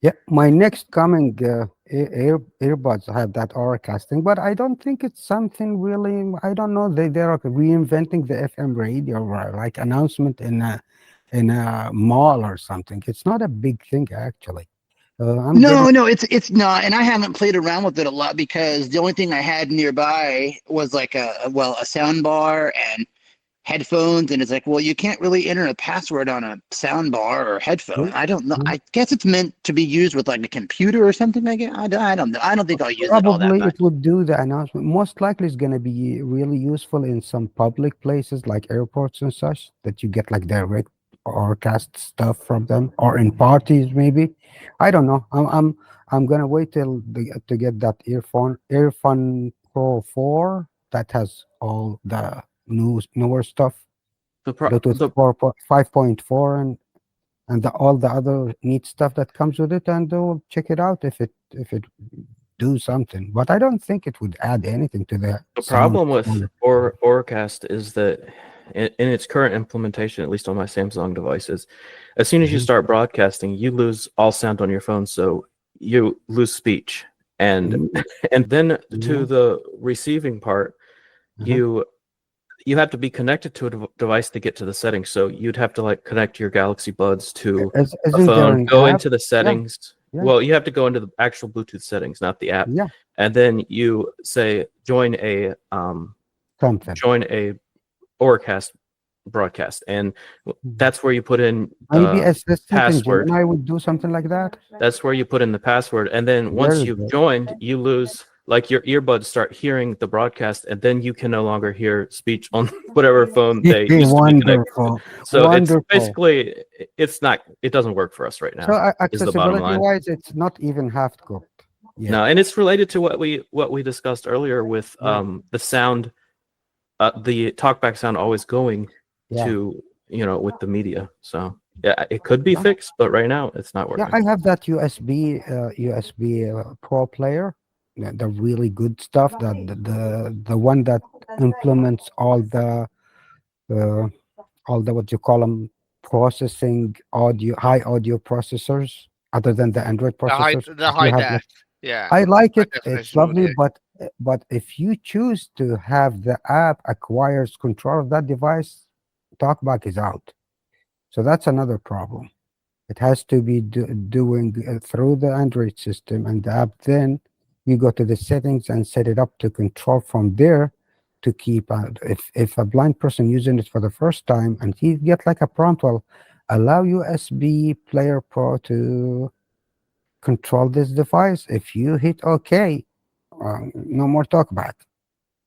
Speaker 18: Yeah, my next coming earbuds have that Auracasting, but I don't think it's something really. I don't know. They're reinventing the FM radio, or like announcement in a mall or something. It's not a big thing actually.
Speaker 3: No, it's not, and I haven't played around with it a lot because the only thing I had nearby was like a sound bar and headphones, and it's like, well, you can't really enter a password on a sound bar or headphone. I don't know. I guess it's meant to be used with like a computer or something like that. I don't know. I don't think I'll use it all that
Speaker 18: Probably
Speaker 3: much.
Speaker 18: it would do the announcement. Most likely, it's going to be really useful in some public places like airports and such, that you get like direct Auracast stuff from them, or in parties maybe. I don't know. I'm gonna wait till to get that earphone Pro 4 that has all the newer stuff. Bluetooth 5.4 and all the other neat stuff that comes with it, and we'll check it out if it do something. But I don't think it would add anything to the
Speaker 7: problem with Auracast is that in its current implementation, at least on my Samsung devices, as soon as you start broadcasting, you lose all sound on your phone, so you lose speech. And then to the receiving part, you have to be connected to a device to get to the settings. So you'd have to like connect your Galaxy Buds to a phone, go into the settings.
Speaker 18: Yeah.
Speaker 7: Well, you have to go into the actual Bluetooth settings, not the app.
Speaker 18: Yeah.
Speaker 7: And then you say join a Auracast broadcast, and that's where you put in
Speaker 18: Maybe Assistant in
Speaker 7: password.
Speaker 18: Gemini would do something like that.
Speaker 7: That's where you put in the password, and then once
Speaker 18: Very
Speaker 7: you've
Speaker 18: good.
Speaker 7: joined, you lose, like, your earbuds start hearing the broadcast, and then you can no longer hear speech on whatever phone they used to be connected
Speaker 18: Wonderful.
Speaker 7: to. So
Speaker 18: Wonderful.
Speaker 7: it's basically, it doesn't work for us right now.
Speaker 18: So
Speaker 7: is the bottom
Speaker 18: accessibility
Speaker 7: line.
Speaker 18: wise, it's not even half cooked. Yeah.
Speaker 7: No, and it's related to what we discussed earlier with the sound, the talkback sound always going to with the media. So yeah, it could be fixed, but right now it's not working.
Speaker 18: Yeah, I have that USB Pro player, the really good stuff. That the one that implements all the what you call them, processing high audio processors, other than the Android processors.
Speaker 2: The high
Speaker 18: You have
Speaker 2: def. Yeah.
Speaker 18: I like
Speaker 2: High
Speaker 18: it. It's
Speaker 2: definition
Speaker 18: lovely,
Speaker 2: audio.
Speaker 18: but if you choose to have the app acquires control of that device, TalkBack is out. So that's another problem. It has to be doing through the Android system and the app. Then you go to the settings and set it up to control from there to keep. If a blind person using it for the first time and he get like a prompt, well, allow USB Player Pro to control this device. If you hit OK, no more TalkBack.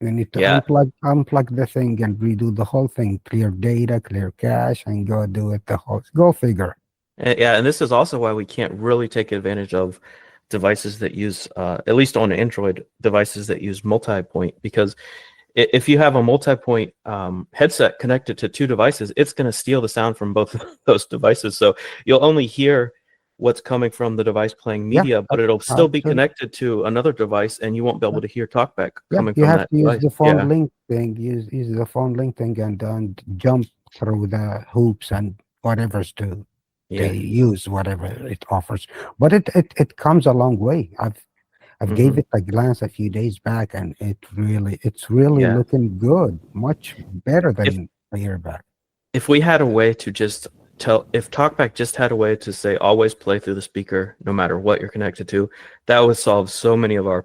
Speaker 18: You need to unplug the thing and redo the whole thing, clear data, clear cache, and go do it the whole. Go figure.
Speaker 7: And this is also why we can't really take advantage of devices that use, at least on Android, devices that use multi-point, because if you have a multi-point headset connected to two devices, it's going to steal the sound from both of those devices. So you'll only hear what's coming from the device playing media, but it'll still be connected to another device, and you won't be able to hear TalkBack coming
Speaker 18: you
Speaker 7: from
Speaker 18: have
Speaker 7: that
Speaker 18: to use
Speaker 7: device.
Speaker 18: the phone link thing. Use the phone link thing and jump through the hoops and whatever's to use whatever it offers. But it comes a long way. I've gave it a glance a few days back, and it's really looking good, much better than a year back.
Speaker 7: If we had a way to just if TalkBack just had a way to say always play through the speaker no matter what you're connected to, that would solve so many of our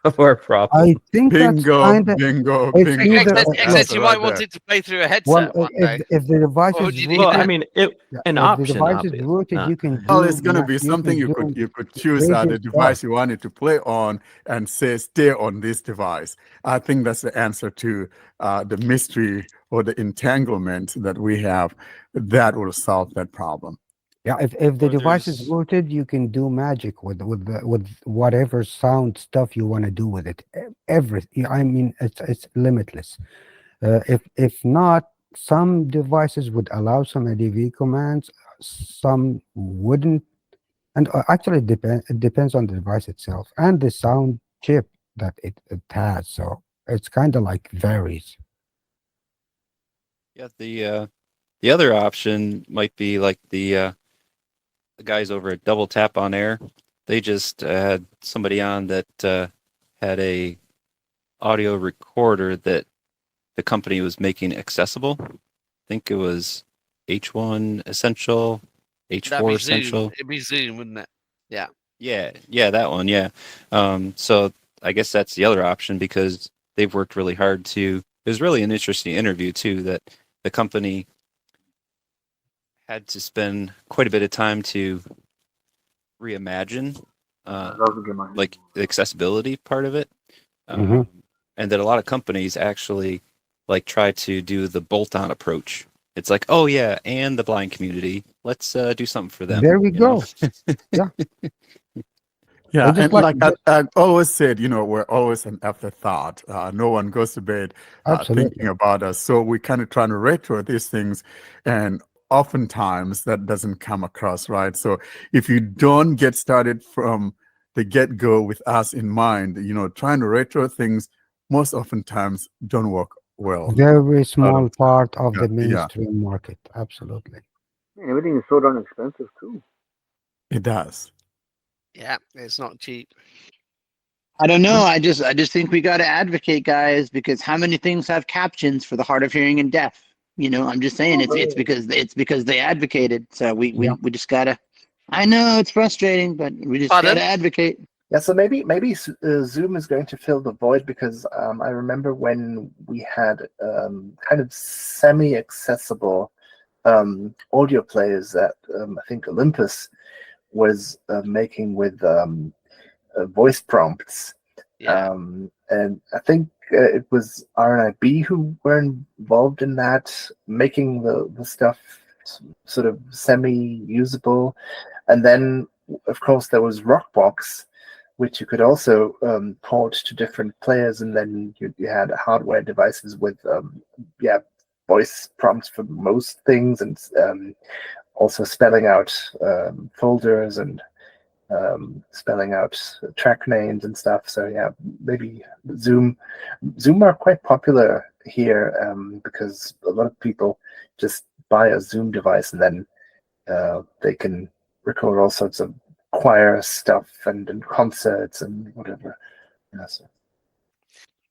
Speaker 7: of our problem.
Speaker 18: I think that's
Speaker 1: Bingo,
Speaker 18: kind of
Speaker 1: bingo,
Speaker 18: it's
Speaker 1: bingo.
Speaker 18: either
Speaker 1: That's
Speaker 2: Except,
Speaker 1: the
Speaker 18: look,
Speaker 2: except
Speaker 1: answer
Speaker 2: you
Speaker 1: right
Speaker 2: might want
Speaker 1: there.
Speaker 2: it to play through a
Speaker 18: well,
Speaker 2: headset one day.
Speaker 18: if the device
Speaker 2: What
Speaker 18: is
Speaker 2: would you need
Speaker 7: Well,
Speaker 18: rooted,
Speaker 7: I mean,
Speaker 18: yeah,
Speaker 7: an
Speaker 18: if the
Speaker 7: option,
Speaker 18: device is
Speaker 7: obviously.
Speaker 18: rooted, you can
Speaker 1: Well,
Speaker 18: do
Speaker 1: it's going to be
Speaker 18: you
Speaker 1: something
Speaker 18: can
Speaker 1: you
Speaker 18: do
Speaker 1: could choose
Speaker 18: crazy
Speaker 1: the
Speaker 18: stuff.
Speaker 1: device you want it to play on and say stay on this device. I think that's the answer to the mystery or the entanglement that we have. That will solve that problem.
Speaker 18: Yeah, if the
Speaker 4: Or
Speaker 18: device is
Speaker 4: there's
Speaker 18: rooted, you can do magic with whatever sound stuff you want to do with it. Everything. I mean, it's limitless. If not, some devices would allow some ADV commands, some wouldn't, and actually it depends on the device itself and the sound chip that it has. So it's kind of like varies.
Speaker 4: yeah, the other option might be like the guys over at Double Tap on Air. They just had somebody on that had a audio recorder that the company was making accessible. I think it was H1 Essential,
Speaker 2: That'd
Speaker 4: H4
Speaker 2: be
Speaker 4: Essential.
Speaker 2: Zoom. It'd be Zoom, wouldn't it? Yeah.
Speaker 4: Yeah, that one. Yeah. So I guess that's the other option because they've worked really hard to. It was really an interesting interview too. That the company had to spend quite a bit of time to reimagine, like the accessibility part of it,
Speaker 18: Mhm.
Speaker 4: and that a lot of companies actually like try to do the bolt-on approach. It's like, oh yeah, and the blind community, let's do something for them.
Speaker 18: There we
Speaker 4: you know?
Speaker 18: go. Yeah.
Speaker 1: Yeah,
Speaker 18: It's just
Speaker 1: and
Speaker 18: like
Speaker 1: like I always said, we're always an afterthought. No one goes to bed
Speaker 18: absolutely.
Speaker 1: thinking about us. So we kind of trying to retro these things, and oftentimes that doesn't come across right. So if you don't get started from the get-go with us in mind, trying to retro things most oftentimes don't work well.
Speaker 18: Very
Speaker 1: Out
Speaker 18: small
Speaker 1: of
Speaker 18: part of
Speaker 1: yeah,
Speaker 18: the
Speaker 1: yeah,
Speaker 18: mainstream market. Absolutely.
Speaker 10: Man, everything is so darn expensive too.
Speaker 1: it does.
Speaker 2: Yeah, it's not cheap.
Speaker 3: I don't know. I just think we got to advocate, guys, because how many things have captions for the hard of hearing and deaf? I'm just saying it's because they advocated. So we
Speaker 18: Yeah.
Speaker 3: we just gotta. I know it's frustrating, but we just
Speaker 2: Pardon?
Speaker 3: gotta advocate.
Speaker 9: Yeah, so maybe Zoom is going to fill the void because I remember when we had kind of semi-accessible audio players that I think Olympus was making with voice prompts.
Speaker 2: Yeah.
Speaker 9: And I think it was RNIB who were involved in that, making the stuff sort of semi-usable. And then, of course, there was Rockbox, which you could also port to different players, and then you had hardware devices with voice prompts for most things, and also spelling out folders and spelling out track names and stuff. So yeah, maybe Zoom are quite popular here because a lot of people just buy a Zoom device and then they can record all sorts of choir stuff and concerts and whatever. Yeah, so.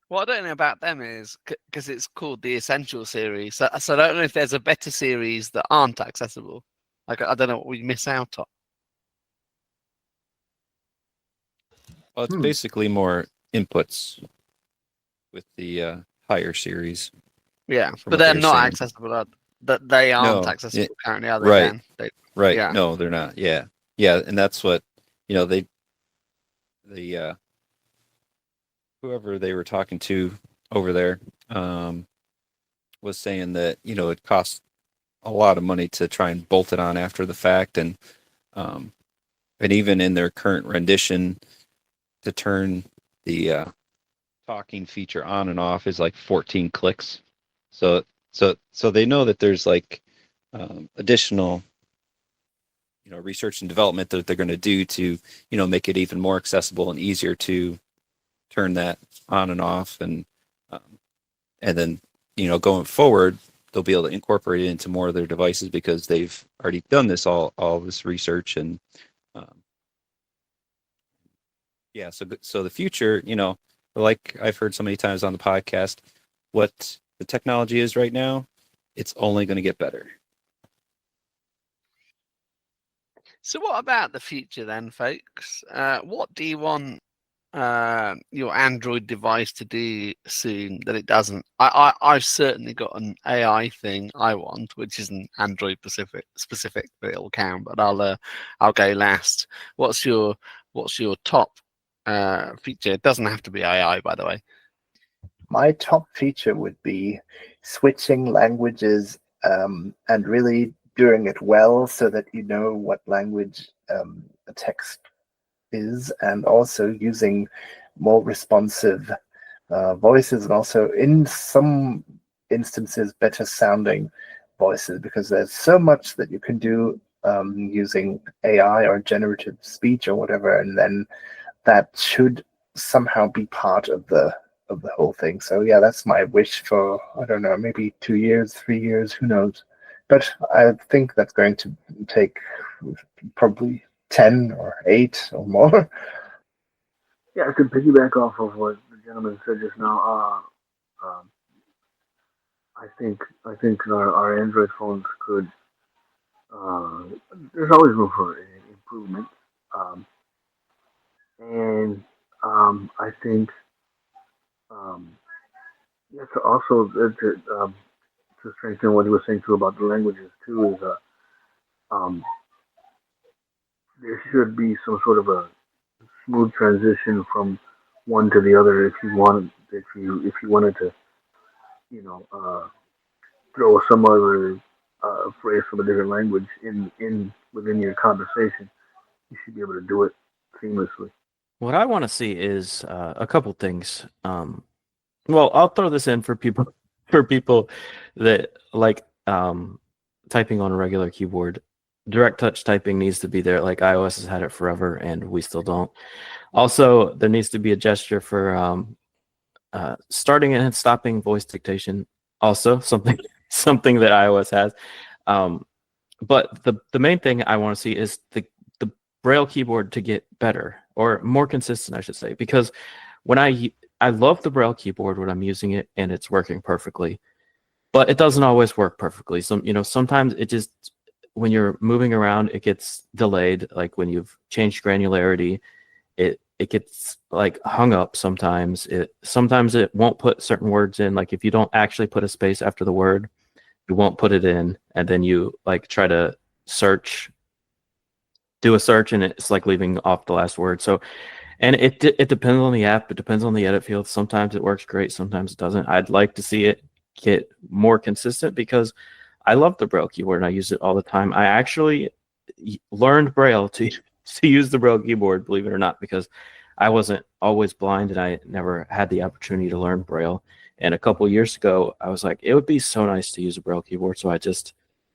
Speaker 2: What I don't know about them is because it's called the Essential series. So I don't know if there's a better series that aren't accessible. Like I don't know what we miss out on.
Speaker 4: Well, it's basically more inputs with the higher series.
Speaker 2: Yeah,
Speaker 4: from
Speaker 2: but
Speaker 4: what
Speaker 2: they're
Speaker 4: they were
Speaker 2: not
Speaker 4: saying.
Speaker 2: accessible. That they aren't
Speaker 4: No,
Speaker 2: accessible currently, are they?
Speaker 4: right,
Speaker 2: Dan?
Speaker 4: right.
Speaker 2: Yeah.
Speaker 4: No, they're not. Yeah, and that's what they whoever they were talking to over there was saying that it costs a lot of money to try and bolt it on after the fact, and even in their current rendition, to turn the talking feature on and off is like 14 clicks. So they know that there's like additional research and development that they're going to do to make it even more accessible and easier to turn that on and off, and then going forward they'll be able to incorporate it into more of their devices because they've already done this all this research. And so the future, like I've heard so many times on the podcast, what the technology is right now, it's only going to get better.
Speaker 2: So what about the future then, folks? What do you want your Android device to do soon that it doesn't. I've certainly got an AI thing I want, which is an Android specific, but it'll count. But I'll go last. What's your top feature? It doesn't have to be AI, by the way.
Speaker 9: My top feature would be switching languages and really doing it well so that you know what language a text is, and also using more responsive voices, and also in some instances better sounding voices, because there's so much that you can do using AI or generative speech or whatever, and then that should somehow be part of the whole thing. So yeah, that's my wish for, I don't know, maybe 2 years, 3 years, who knows. But I think that's going to take probably 10 or 8 or more.
Speaker 10: Yeah, I could piggyback off of what the gentleman said just now. I think our Android phones could. There's always room for improvement, and I think yeah, to strengthen what he was saying too about the languages too is there should be some sort of a smooth transition from one to the other if you wanted to throw some other phrase from a different language in within your conversation. You should be able to do it seamlessly.
Speaker 7: What I want to see is a couple things. Well, I'll throw this in for people that like typing on a regular keyboard. Direct touch typing needs to be there. Like iOS has had it forever, and we still don't. Also, there needs to be a gesture for starting and stopping voice dictation. Also, something that iOS has. But the main thing I want to see is the Braille keyboard to get better or more consistent, I should say, because when I love the Braille keyboard when I'm using it and it's working perfectly, but it doesn't always work perfectly. Sometimes it just, when you're moving around, it gets delayed. Like when you've changed granularity, it gets like hung up sometimes. Sometimes it won't put certain words in. Like if you don't actually put a space after the word, you won't put it in, and then you like try to do a search, and it's like leaving off the last word. So, and it depends on the app. It depends on the edit field. Sometimes it works great. Sometimes it doesn't. I'd like to see it get more consistent because I love the Braille keyboard and I use it all the time. I actually learned Braille to use the Braille keyboard, believe it or not, because I wasn't always blind and I never had the opportunity to learn Braille. And a couple years ago, I was like, it would be so nice to use a Braille keyboard. So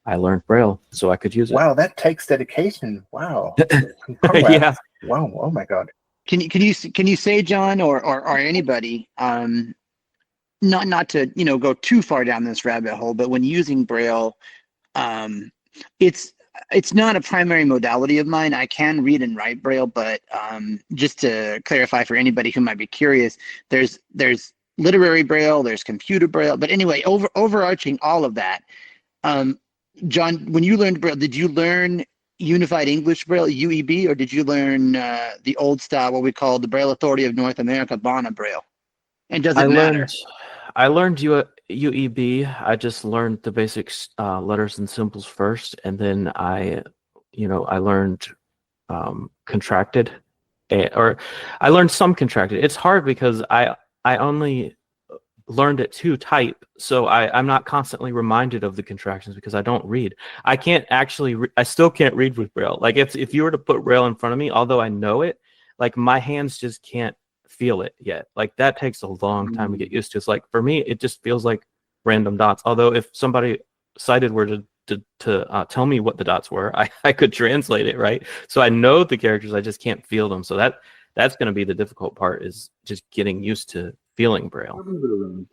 Speaker 7: I learned Braille so I could use it.
Speaker 9: Wow, that takes dedication. Wow.
Speaker 7: Yeah.
Speaker 9: Wow. Oh my God.
Speaker 3: Can you say, John, or anybody, not to go too far down this rabbit hole, but when using Braille, it's not a primary modality of mine. I can read and write Braille, but just to clarify for anybody who might be curious, there's literary Braille, there's computer Braille, but anyway, overarching all of that, John, when you learned Braille, did you learn Unified English Braille, UEB, or did you learn the old style, what we call the Braille Authority of North America, BANA Braille? And does it matter?
Speaker 7: I learned UEB. I just learned the basic letters and symbols first, and then I learned contracted, or I learned some contracted. It's hard because I only learned it to type, so I'm not constantly reminded of the contractions because I don't read. I can't actually I still can't read with Braille. Like if you were to put Braille in front of me, although I know it, like my hands just can't feel it yet. Like that takes a long time to get used to. It's like for me it just feels like random dots, although if somebody sighted were to tell me what the dots were, I could translate it, right? So I know the characters, I just can't feel them. So that's going to be the difficult part, is just getting used to feeling Braille.
Speaker 1: John,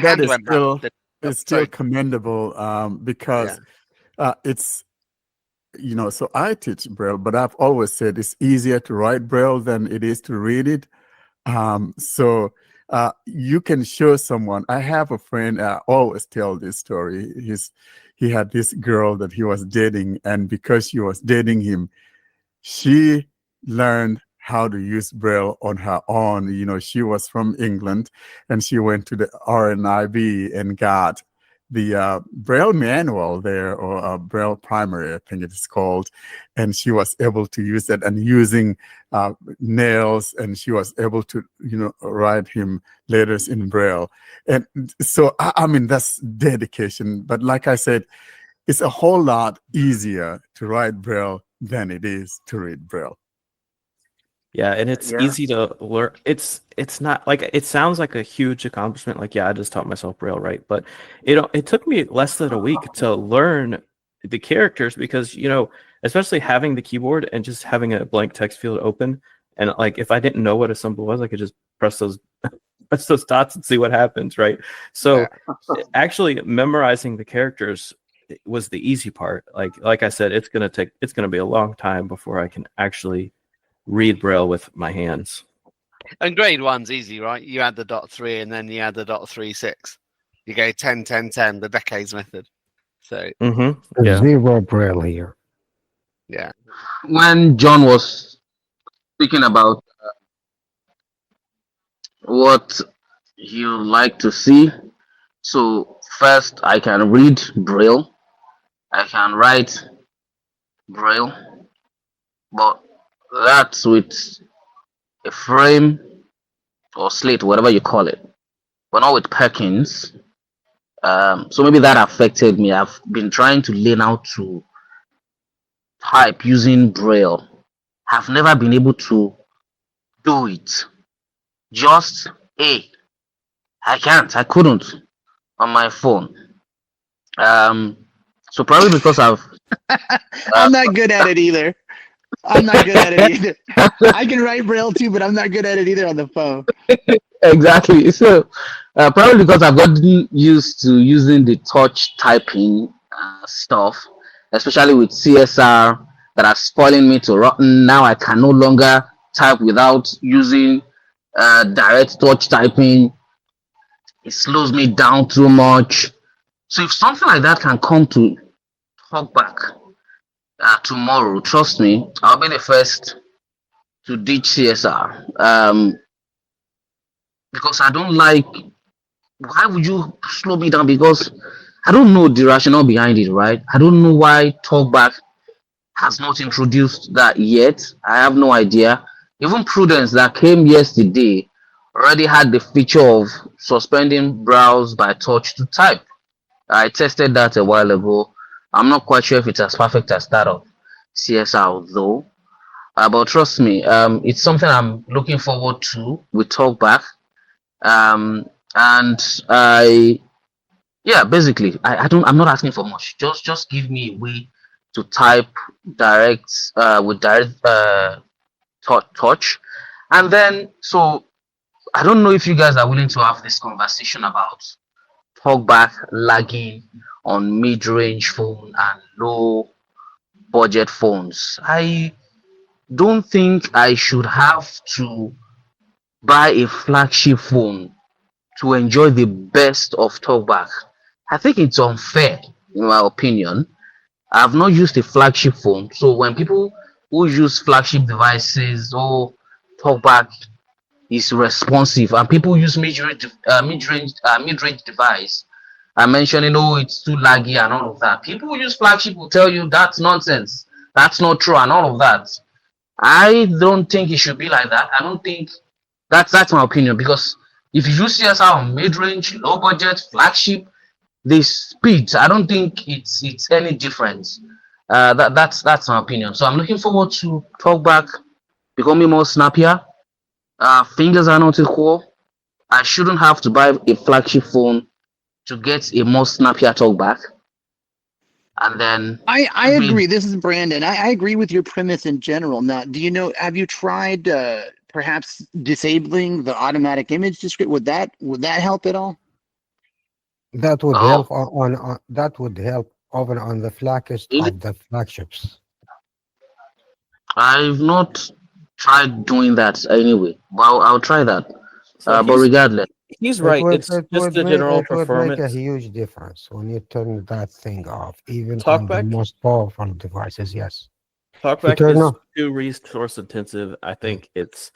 Speaker 1: that is still commendable because it's, so I teach Braille, but I've always said it's easier to write Braille than it is to read it. So you can show someone. I have a friend, I always tell this story. He had this girl that he was dating, and because she was dating him, she learned how to use Braille on her own. You know, she was from England, and she went to the RNIB and got the Braille manual there, or Braille primary, I think it is called, and she was able to use that, and using nails, and she was able to, you know, write him letters in Braille. And so, I mean, that's dedication. But like I said, it's a whole lot easier to write Braille than it is to read Braille.
Speaker 7: Yeah, and it's easy to learn. It's not like, it sounds like a huge accomplishment. Like, yeah, I just taught myself Braille, right? But it took me less than a week to learn the characters, because, you know, especially having the keyboard and just having a blank text field open, and like if I didn't know what a symbol was, I could just press those dots and see what happens, right? So actually memorizing the characters was the easy part. Like I said, it's gonna be a long time before I can actually read Braille with my hands.
Speaker 2: And grade 1's easy, right? You add the .3 and then you add the .36. You go 10, 10, 10, the decades method. So
Speaker 18: Zero Braille here.
Speaker 2: yeah.
Speaker 15: When John was speaking about what you like to see, so first I can read Braille, I can write Braille, but that's with a frame or slate, whatever you call it, but not with Perkins. So maybe that affected me. I've been trying to learn how to type using Braille. I've never been able to do it. Just I couldn't on my phone. So probably because I've
Speaker 3: I'm not good at it either. I'm not good at it either. I can write Braille too, but I'm not good at it either on the phone.
Speaker 15: Exactly. So probably because I've gotten used to using the touch typing stuff, especially with CSR, that are spoiling me to rotten. Now I can no longer type without using direct touch typing. It slows me down too much. So if something like that can come to TalkBack tomorrow, trust me, I'll be the first to ditch CSR. Because I don't like, why would you slow me down? Because I don't know the rationale behind it, right? I don't know why TalkBack has not introduced that yet. I have no idea. Even Prudence that came yesterday already had the feature of suspending browse by touch to type. I tested that a while ago. I'm not quite sure if it's as perfect as that of CSR though. But trust me, it's something I'm looking forward to with TalkBack. And basically I'm not asking for much. Just give me a way to type direct with direct touch. And then, so I don't know if you guys are willing to have this conversation about TalkBack lagging on mid-range phone and low budget phones. I don't think I should have to buy a flagship phone to enjoy the best of TalkBack. I think it's unfair, in my opinion. I've not used a flagship phone, so when people who use flagship devices or TalkBack is responsive, and people use mid-range device, I'm mentioning, it's too laggy and all of that. People who use flagship will tell you that's nonsense, that's not true, and all of that. I don't think it should be like that. I don't think that's my opinion, because if you use CSR on mid-range, low budget, flagship, the speed, I don't think it's any difference. That's my opinion. So I'm looking forward to TalkBack becoming more snappier. Fingers are not equal. I shouldn't have to buy a flagship phone to get a more snappier TalkBack. And then
Speaker 3: I agree. This is Brandon. I agree with your premise in general. Now, have you tried perhaps disabling the automatic image description? Would that help at all?
Speaker 18: That would help on that would help over on the flagship of the flagships.
Speaker 15: I've not tried doing that anyway, but I'll try that. But regardless,
Speaker 7: he's right. It's just the general performance.
Speaker 18: It would make a huge difference when you turn that thing off, even on the most powerful devices. Yes.
Speaker 7: TalkBack
Speaker 18: turn
Speaker 7: is
Speaker 18: off,
Speaker 7: too resource intensive. I think it's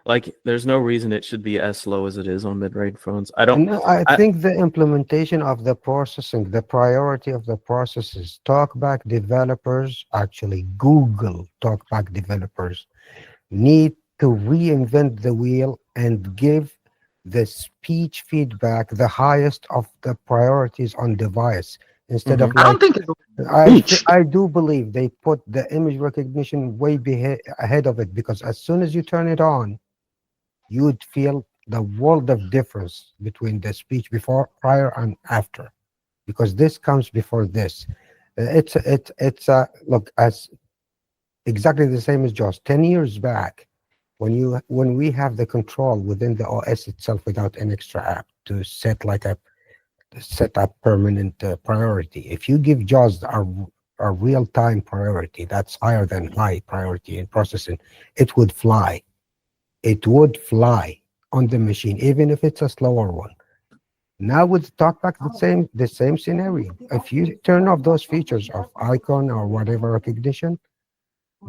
Speaker 7: like there's no reason it should be as slow as it is on mid-range phones.
Speaker 18: and I think the implementation of the processing, the priority of the processes, TalkBack developers, actually Google TalkBack developers, need to reinvent the wheel and give the speech feedback the highest of the priorities on device instead of
Speaker 15: I don't
Speaker 18: like
Speaker 15: think it's
Speaker 18: I do believe they put the image recognition way ahead of it, because as soon as you turn it on, you would feel the world of difference between the speech before, prior, and after, because this comes before this. It's look, as exactly the same as Josh. 10 years back, when we have the control within the OS itself without an extra app to set up permanent priority. If you give JAWS a real-time priority that's higher than high priority in processing, it would fly. It would fly on the machine, even if it's a slower one. Now with TalkBack, the same scenario. If you turn off those features of icon or whatever recognition,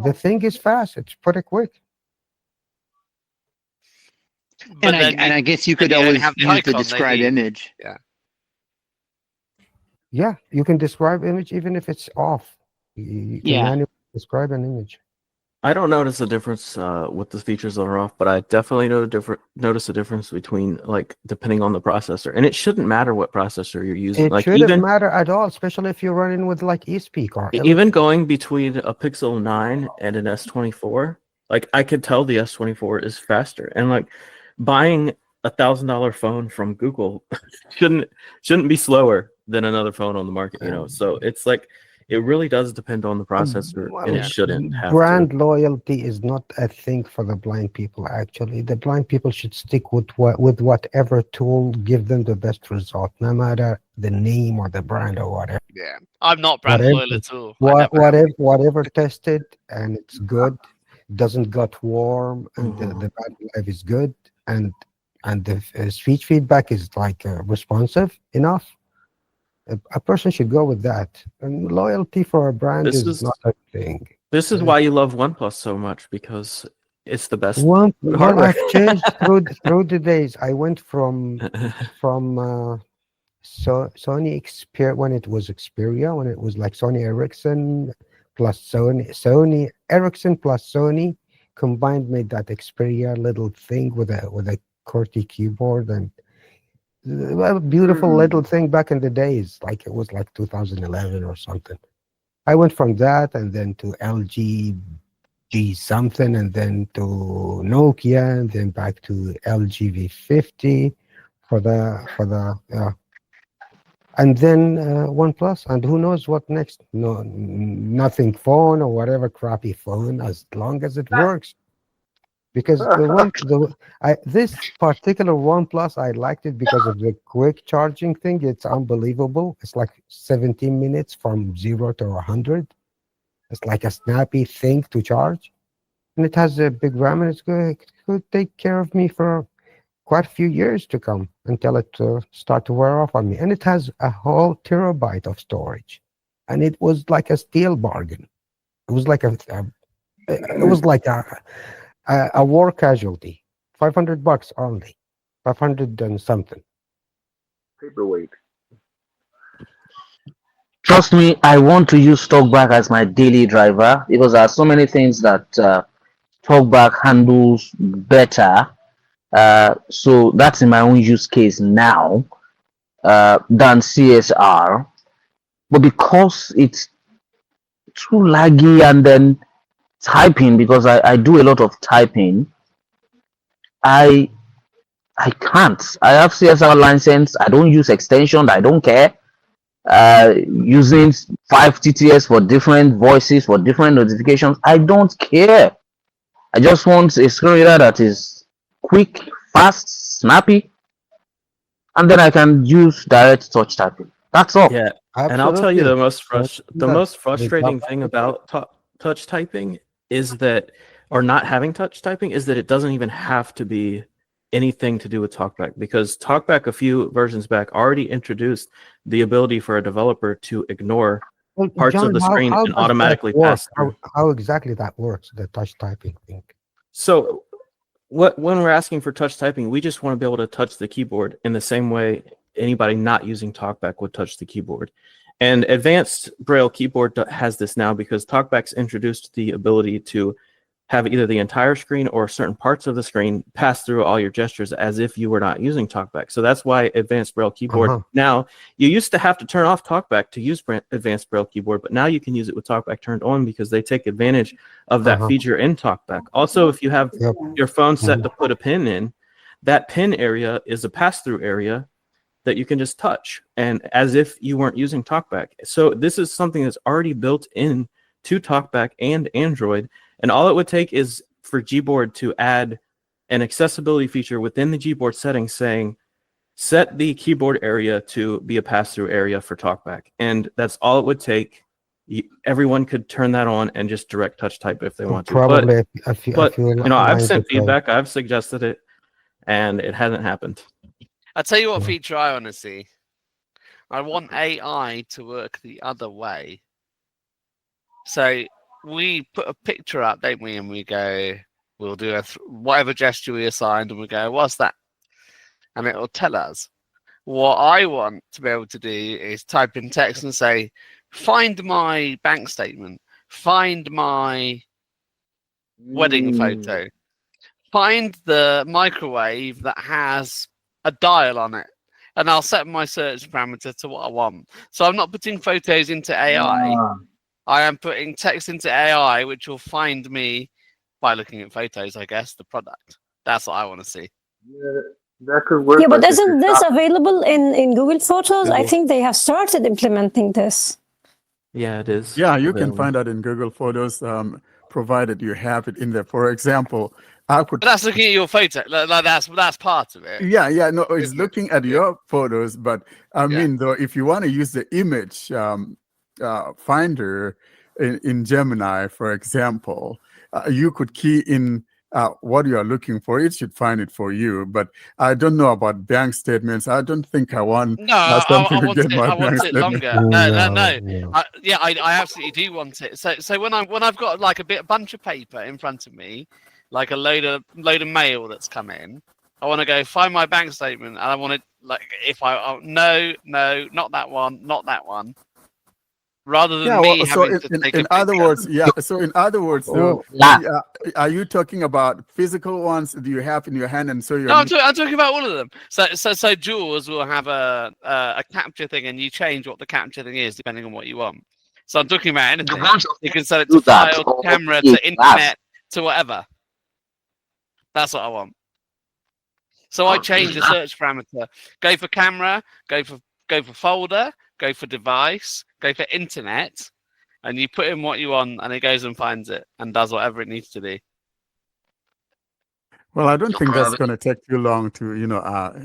Speaker 18: the thing is fast. It's pretty quick.
Speaker 3: And I guess you could always use the describe image.
Speaker 2: Yeah.
Speaker 18: Yeah, you can describe image even if it's off. You can manually describe an image.
Speaker 7: I don't notice a difference with the features that are off, but I definitely notice a difference between, like, depending on the processor. And it shouldn't matter what processor you're using.
Speaker 18: It
Speaker 7: Like
Speaker 18: shouldn't matter at all, especially if you're running with like eSpeak or
Speaker 7: even going between a Pixel 9 and an S24, like I could tell the S24 is faster. And like buying $1,000 phone from Google shouldn't be slower than another phone on the market, you know. So it's like it really does depend on the processor, and it shouldn't have
Speaker 18: brand loyalty is not a thing for the blind people. Actually, the blind people should stick with whatever tool give them the best result, no matter the name or the brand or whatever.
Speaker 2: Yeah, I'm not brand loyal at all.
Speaker 18: Whatever tested and it's good, doesn't got warm, and the battery life is good, and the speech feedback is like responsive enough. A person should go with that. And loyalty for a brand is not a thing.
Speaker 7: This is why you love OnePlus so much, because it's the best
Speaker 18: Well,
Speaker 7: hardware.
Speaker 18: I've changed through the days. I went from Sony Xperia when it was Xperia, when it was like Sony Ericsson plus Sony Ericsson plus Sony combined made that Xperia little thing with a QWERTY keyboard, and a beautiful little thing back in the days, like it was like 2011 or something. I went from that and then to LG G something, and then to Nokia, and then back to LG V50 for the and then OnePlus, and who knows what next? No, nothing phone or whatever crappy phone, as long as it works. Because this particular OnePlus, I liked it because of the quick charging thing. It's unbelievable. It's like 17 minutes from 0 to 100. It's like a snappy thing to charge, and it has a big RAM, and it's good. It could take care of me for quite a few years to come until it start to wear off on me. And it has a whole terabyte of storage, and it was like a steal bargain. It was like a war casualty. $500 only, 500 and something.
Speaker 10: Paperweight.
Speaker 15: Trust me, I want to use TalkBack as my daily driver because there are so many things that TalkBack handles better. So that's in my own use case now than CSR. But because it's too laggy, and then typing, because I do a lot of typing, I can't. I have CSR license. I don't use extension. I don't care. Using 5 TTS for different voices, for different notifications, I don't care. I just want a screen reader that is quick, fast, snappy, and then I can use direct touch typing. That's all.
Speaker 7: Yeah, and I'll tell you the most frustrating thing about touch typing is that, or not having touch typing, is that it doesn't even have to be anything to do with TalkBack, because TalkBack a few versions back already introduced the ability for a developer to ignore
Speaker 18: Well,
Speaker 7: parts
Speaker 18: John,
Speaker 7: of the
Speaker 18: how,
Speaker 7: screen
Speaker 18: how
Speaker 7: and
Speaker 18: does
Speaker 7: automatically
Speaker 18: that work?
Speaker 7: pass through.
Speaker 18: How exactly that works, the touch typing thing?
Speaker 7: So when we're asking for touch typing, we just want to be able to touch the keyboard in the same way anybody not using TalkBack would touch the keyboard. And Advanced Braille Keyboard has this now because TalkBack's introduced the ability to have either the entire screen or certain parts of the screen pass through all your gestures as if you were not using TalkBack. So that's why Advanced Braille Keyboard now, you used to have to turn off TalkBack to use Advanced Braille Keyboard, but now you can use it with TalkBack turned on because they take advantage of that feature in TalkBack. Also, if you have your phone set to put a pin in, that pin area is a pass-through area that you can just touch, and as if you weren't using TalkBack. So this is something that's already built in to TalkBack and Android, and all it would take is for Gboard to add an accessibility feature within the Gboard settings saying, set the keyboard area to be a pass-through area for TalkBack. And that's all it would take. Everyone could turn that on and just direct touch type if they want to.
Speaker 18: Probably,
Speaker 7: But you know, I've sent feedback, I've suggested it, and it hasn't happened.
Speaker 2: I'll tell you what feature I want to see. I want AI to work the other way. So we put a picture up, don't we? And we go, we'll do whatever gesture we assigned, and we go, what's that? And it'll tell us. What I want to be able to do is type in text and say, find my bank statement, find my wedding photo, find the microwave that has a dial on it, and I'll set my search parameter to what I want. So I'm not putting photos into AI. I am putting text into AI, which will find me by looking at photos, I guess, the product. That's what I want to see.
Speaker 10: Yeah, that could work.
Speaker 16: Yeah, but
Speaker 10: like
Speaker 16: isn't this available in Google Photos? I think they have started implementing this.
Speaker 7: Yeah, it is.
Speaker 1: Yeah, you can
Speaker 7: available.
Speaker 1: find that in Google Photos, provided you have it in there. For example, I could.
Speaker 2: But that's looking at your photo. Like that's part of it.
Speaker 1: Yeah, no, it's looking at your photos, but I mean, though, if you want to use the image finder in Gemini, for example, you could key in what you are looking for. It should find it for you. But I don't know about bank statements. I don't think I want
Speaker 2: I want it longer. No.
Speaker 1: Yeah.
Speaker 2: I absolutely do want it. So when I've got like a bunch of paper in front of me, like a load of mail that's come in, I want to go find my bank statement, and I want it like if no, not that one. Rather than me having to take
Speaker 1: in other words, So in other words, are you talking about physical ones? Do you have in your hand, and so you're?
Speaker 2: No, I'm talking about all of them. So Jaws will have a capture thing, and you change what the capture thing is depending on what you want. So I'm talking about anything. You can set it to file, to camera, to internet, to whatever. That's what I want. So I change the search parameter. Go for camera. Go for folder. Go for device. Go for internet, and you put in what you want, and it goes and finds it and does whatever it needs to do.
Speaker 1: Well, I don't think that's going to take too long to,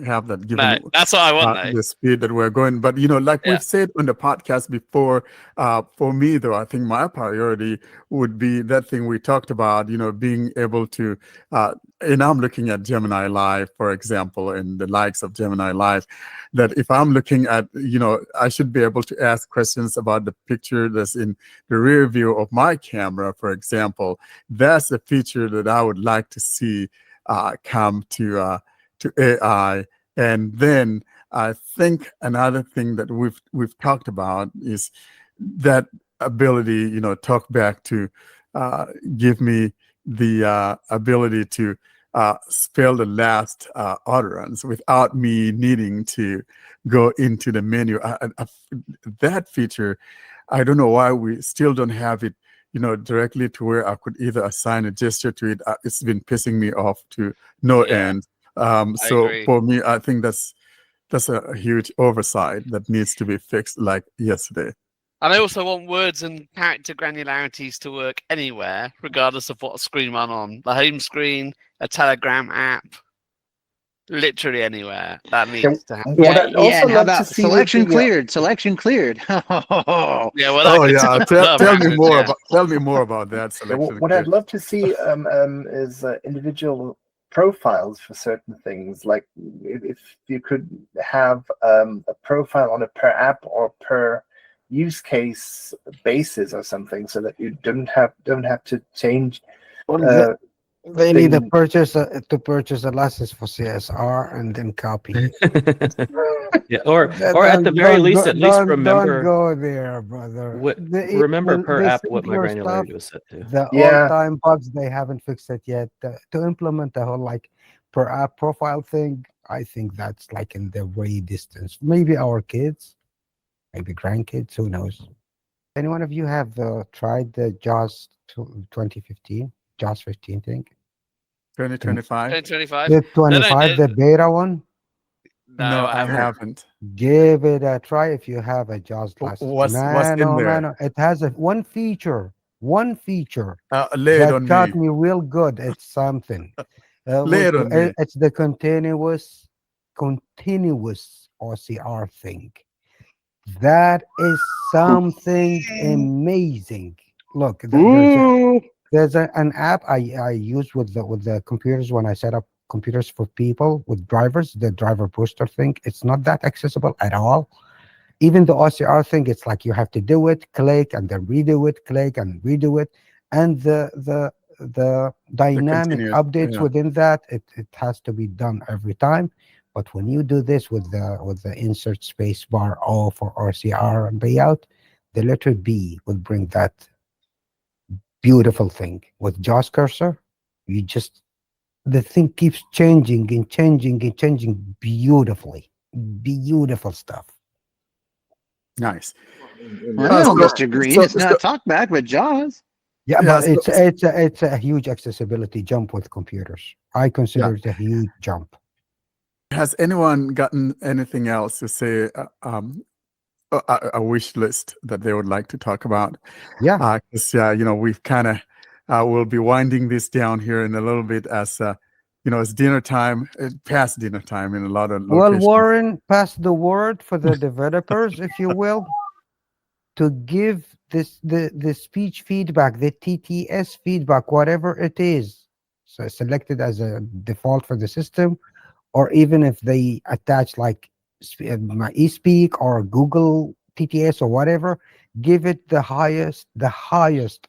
Speaker 1: have that given.
Speaker 2: No, that's what I want,
Speaker 1: the speed that we're going. But, like we've said on the podcast before, for me, though, I think my priority would be that thing we talked about, being able to, and I'm looking at Gemini Live, for example, and the likes of Gemini Live, that if I'm looking at, I should be able to ask questions about the picture that's in the rear view of my camera, for example. That's a feature that I would like to see come to AI. And then I think another thing that we've talked about is that ability, TalkBack to give me the ability to spell the last utterance without me needing to go into the menu. That feature, I don't know why we still don't have it directly to where I could either assign a gesture to it. It's been pissing me off to no end. So for me, I think that's a huge oversight that needs to be fixed like yesterday.
Speaker 2: And I also want words and character granularities to work anywhere, regardless of what screen I'm on. The home screen, a Telegram app, literally anywhere. That needs to happen.
Speaker 3: And how about selection cleared? Selection cleared.
Speaker 2: Tell
Speaker 1: me more about that.
Speaker 9: What I'd love to see is individual profiles for certain things. Like if you could have a profile on a per app or per use case basis or something, so that you don't have to change.
Speaker 18: They need to
Speaker 9: thing.
Speaker 18: purchase a license for CSR and then copy.
Speaker 7: Yeah, or at the very least, at least remember.
Speaker 18: Don't go there, brother.
Speaker 7: Remember
Speaker 18: when
Speaker 7: per
Speaker 18: they
Speaker 7: app
Speaker 18: sync
Speaker 7: what my
Speaker 18: your
Speaker 7: granularity
Speaker 18: stuff,
Speaker 7: was set to.
Speaker 18: The
Speaker 9: Yeah.
Speaker 18: all-time bugs, they haven't fixed it yet. To implement the whole like per app profile thing, I think that's like in the way distance. Maybe our kids, maybe grandkids, who knows? Any one of you have tried the JAWS 2015, JAWS 15 thing?
Speaker 1: 2025?
Speaker 2: 2025.
Speaker 18: The 25, the beta one?
Speaker 1: No, I haven't.
Speaker 18: Give it a try if you have a JAWS license.
Speaker 1: What's in there?
Speaker 18: It has one feature
Speaker 1: Lay it
Speaker 18: that
Speaker 1: on
Speaker 18: got
Speaker 1: me.
Speaker 18: me real good. It's something.
Speaker 1: Lay it on me.
Speaker 18: It's the continuous OCR thing. That is something amazing. Look, there's an app I use with the computers when I set up computers for people with drivers, the driver booster thing. It's not that accessible at all. Even the OCR thing, it's like you have to do it, click, and then redo it, click, and redo it. And the dynamic
Speaker 1: continuous,
Speaker 18: updates
Speaker 1: yeah.
Speaker 18: within that, it has to be done every time. But when you do this with the insert space bar O for OCR and layout, the letter B will bring that beautiful thing. With JAWS cursor, the thing keeps changing and changing and changing beautifully. Beautiful stuff.
Speaker 1: Nice.
Speaker 3: Well, Mr. Green, it's not TalkBack, but JAWS.
Speaker 18: Yeah, but it's a huge accessibility jump with computers. I consider it a huge jump.
Speaker 1: Has anyone gotten anything else to say? A wish list that they would like to talk about?
Speaker 18: Yeah.
Speaker 1: Because we've kind of we'll be winding this down here in a little bit as it's dinner time, past dinner time in a lot of
Speaker 18: Well,
Speaker 1: locations.
Speaker 18: Warren, pass the word for the developers, if you will, to give the speech feedback, the TTS feedback, whatever it is, so selected as a default for the system, or even if they attach like my eSpeak or Google TTS or whatever, give it the highest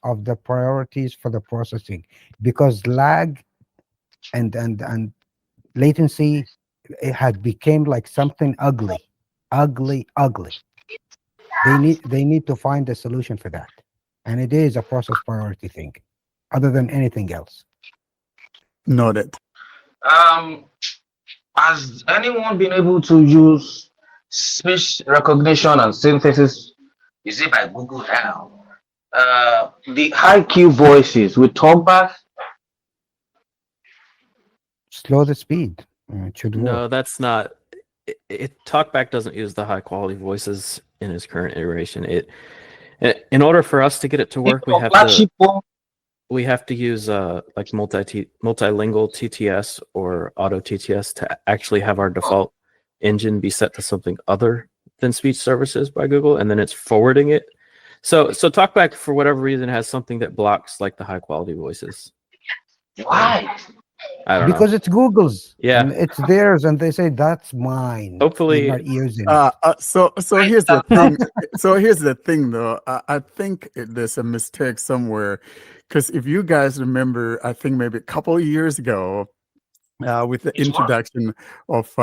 Speaker 18: of the priorities for the processing, because lag and latency, it had become like something ugly. They need to find a solution for that, and it is a process priority thing, other than anything else.
Speaker 1: Noted.
Speaker 19: Has anyone been able to use speech recognition and synthesis? Is it by Google now? The IQ voices with TalkBack?
Speaker 18: Slow the speed. It should work.
Speaker 7: No, that's not. TalkBack doesn't use the high quality voices in its current iteration. In order for us to get it to work, we have to use like multilingual TTS or auto TTS to actually have our default engine be set to something other than speech services by Google, and then it's forwarding it. So TalkBack, for whatever reason, has something that blocks like the high quality voices.
Speaker 19: Why?
Speaker 7: I don't know.
Speaker 18: Because it's Google's.
Speaker 7: Yeah.
Speaker 18: And it's theirs, and they say that's mine.
Speaker 7: Hopefully,
Speaker 18: you're not using it.
Speaker 1: So here's the thing. So here's the thing, though. I think there's a mistake somewhere, because if you guys remember, I think maybe a couple of years ago, with the introduction of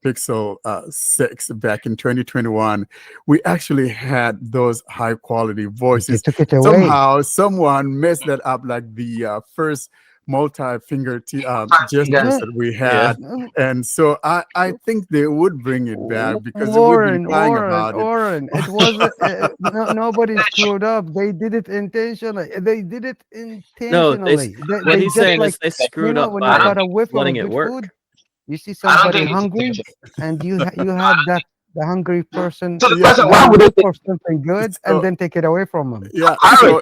Speaker 1: Pixel 6 back in 2021, we actually had those high quality voices.
Speaker 18: They took it away.
Speaker 1: Somehow, someone messed that up, like the first multi-finger gestures that we had, and so I think they would bring it back, because
Speaker 18: Warren,
Speaker 1: we've been crying about it.
Speaker 18: it wasn't. Nobody screwed up. They did it intentionally.
Speaker 7: No, what he's
Speaker 18: just
Speaker 7: saying
Speaker 18: like,
Speaker 7: is they screwed up
Speaker 18: when you
Speaker 7: by
Speaker 18: got a whiff of
Speaker 7: letting
Speaker 18: a
Speaker 7: it
Speaker 18: good
Speaker 7: work.
Speaker 18: food, you see somebody hungry, and you had the hungry person
Speaker 19: why would
Speaker 18: for something good, and then take it away from them.
Speaker 1: Yeah, so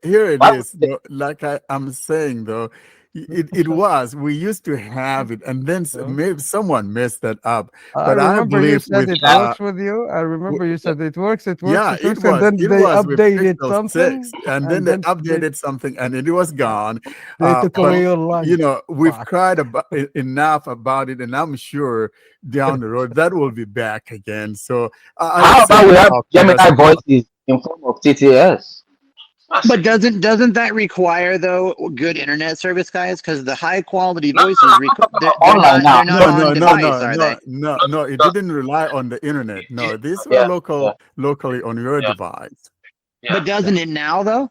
Speaker 1: here it is. Though, like I'm saying, though, it was. We used to have it, and then maybe someone messed that up.
Speaker 20: I
Speaker 1: But I
Speaker 20: remember you
Speaker 1: believe
Speaker 20: said
Speaker 1: with
Speaker 20: it works with you. I remember you said it works,
Speaker 1: yeah,
Speaker 20: it works, and then
Speaker 1: it
Speaker 20: they
Speaker 1: was with
Speaker 20: updated
Speaker 1: Pixel
Speaker 20: something,
Speaker 1: 6, and then they
Speaker 20: they
Speaker 1: updated something, and it was gone.
Speaker 20: they took
Speaker 1: But
Speaker 20: away your life.
Speaker 1: you know, we've
Speaker 20: Fuck.
Speaker 1: cried about enough about it, and I'm sure down the road that will be back again. So I
Speaker 19: How
Speaker 1: would say
Speaker 19: about we
Speaker 1: we
Speaker 19: have
Speaker 1: talk
Speaker 19: Gemini
Speaker 1: about
Speaker 19: voices in form of TTS?
Speaker 3: But doesn't that require though good internet service, guys? Because the high quality
Speaker 19: No,
Speaker 3: voices
Speaker 19: online now.
Speaker 3: they're not on
Speaker 1: no,
Speaker 3: device, are they?
Speaker 1: no. It didn't rely on the internet. No, these were
Speaker 19: Yeah,
Speaker 1: locally on your device.
Speaker 3: But doesn't it now though?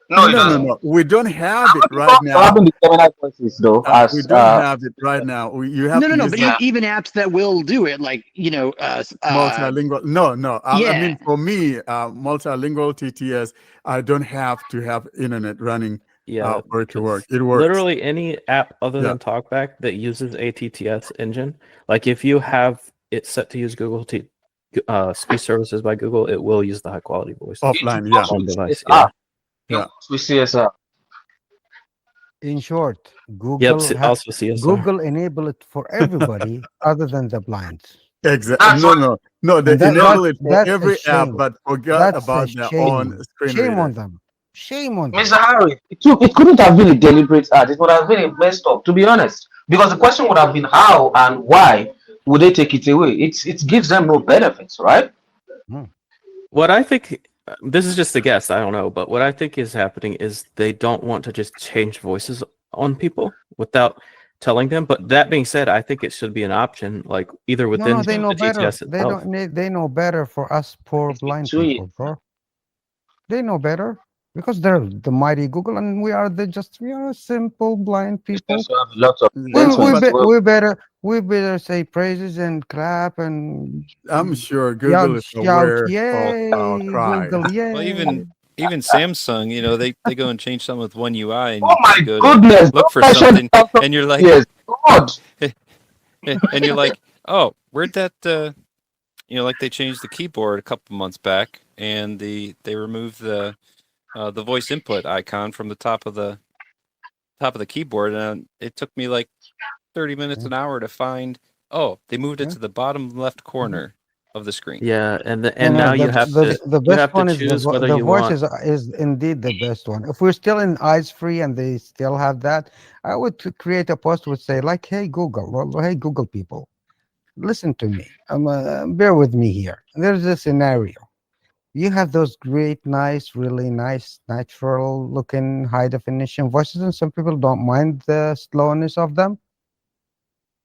Speaker 19: No, it doesn't.
Speaker 1: No. We don't have it right
Speaker 19: You're
Speaker 1: now.
Speaker 19: having the Gemini voices though,
Speaker 1: We
Speaker 19: as
Speaker 1: don't have it right now. You have to
Speaker 3: No.
Speaker 1: use
Speaker 3: But
Speaker 1: the
Speaker 3: even apps that will do it, like
Speaker 1: multilingual. No. I
Speaker 3: yeah.
Speaker 1: mean, for me, multilingual TTS, I don't have to have internet running
Speaker 7: Yeah,
Speaker 1: for it to work.
Speaker 7: 'cause
Speaker 1: It works.
Speaker 7: literally any app other
Speaker 1: Yeah.
Speaker 7: than TalkBack that uses a TTS engine, like if you have it set to use speech services by Google, it will use the high quality voice
Speaker 1: Offline, yeah.
Speaker 7: on device.
Speaker 19: CSR.
Speaker 1: Yeah.
Speaker 19: With CSR.
Speaker 18: In short,
Speaker 7: Yep,
Speaker 18: Google
Speaker 7: also CSR.
Speaker 18: Google enable it for everybody other than the blinds.
Speaker 1: Exactly. No. They
Speaker 18: And
Speaker 1: enable it for
Speaker 18: that's a
Speaker 1: every app,
Speaker 18: shame.
Speaker 1: but forgot
Speaker 18: That's
Speaker 1: about
Speaker 18: a
Speaker 1: their
Speaker 18: shame.
Speaker 1: own screen
Speaker 18: Shame
Speaker 1: reader.
Speaker 18: on them. Shame on them.
Speaker 19: Mr. Harry, it couldn't have been a deliberate act. It would have been a messed up, to be honest. Because the question would have been how and why would they take it away? It gives them no benefits, right?
Speaker 7: What I think, this is just a guess, I don't know, but what I think is happening is they don't want to just change voices on people without telling them. But that being said, I think it should be an option, like either within
Speaker 18: No, they know
Speaker 7: the
Speaker 18: better.
Speaker 7: TTS
Speaker 18: They
Speaker 7: itself.
Speaker 18: don't need. They know better for us poor blind
Speaker 19: sweet.
Speaker 18: people, bro. They know better because they're the mighty Google, and we are simple blind people.
Speaker 19: Also have lots of
Speaker 18: We better say praises and clap and
Speaker 1: I'm sure
Speaker 18: shout,
Speaker 1: Google is aware
Speaker 18: yay,
Speaker 1: of our cry.
Speaker 18: Google, yay.
Speaker 4: Well, even Samsung, they go and change something with One UI, and
Speaker 19: Oh my
Speaker 4: you go
Speaker 19: goodness,
Speaker 4: to look for
Speaker 19: don't mention
Speaker 4: something, and you're like,
Speaker 19: yes, God.
Speaker 4: and you're like, oh, where'd that? Like they changed the keyboard a couple months back, and they removed the voice input icon from the top of the keyboard, and it took me like 30 minutes, an hour to find. Oh, they moved it to the bottom left corner of the screen.
Speaker 7: Yeah, and now you have to
Speaker 18: the
Speaker 7: you have
Speaker 18: best one
Speaker 7: to
Speaker 18: is
Speaker 7: choose whether
Speaker 18: the
Speaker 7: you
Speaker 18: voice
Speaker 7: want.
Speaker 18: is indeed the best one. If we're still in eyes free and they still have that, I would create a post would say like, hey Google, well, hey Google people, listen to me. Bear with me here. There's a scenario. You have those great, nice, really nice, natural looking high definition voices, and some people don't mind the slowness of them.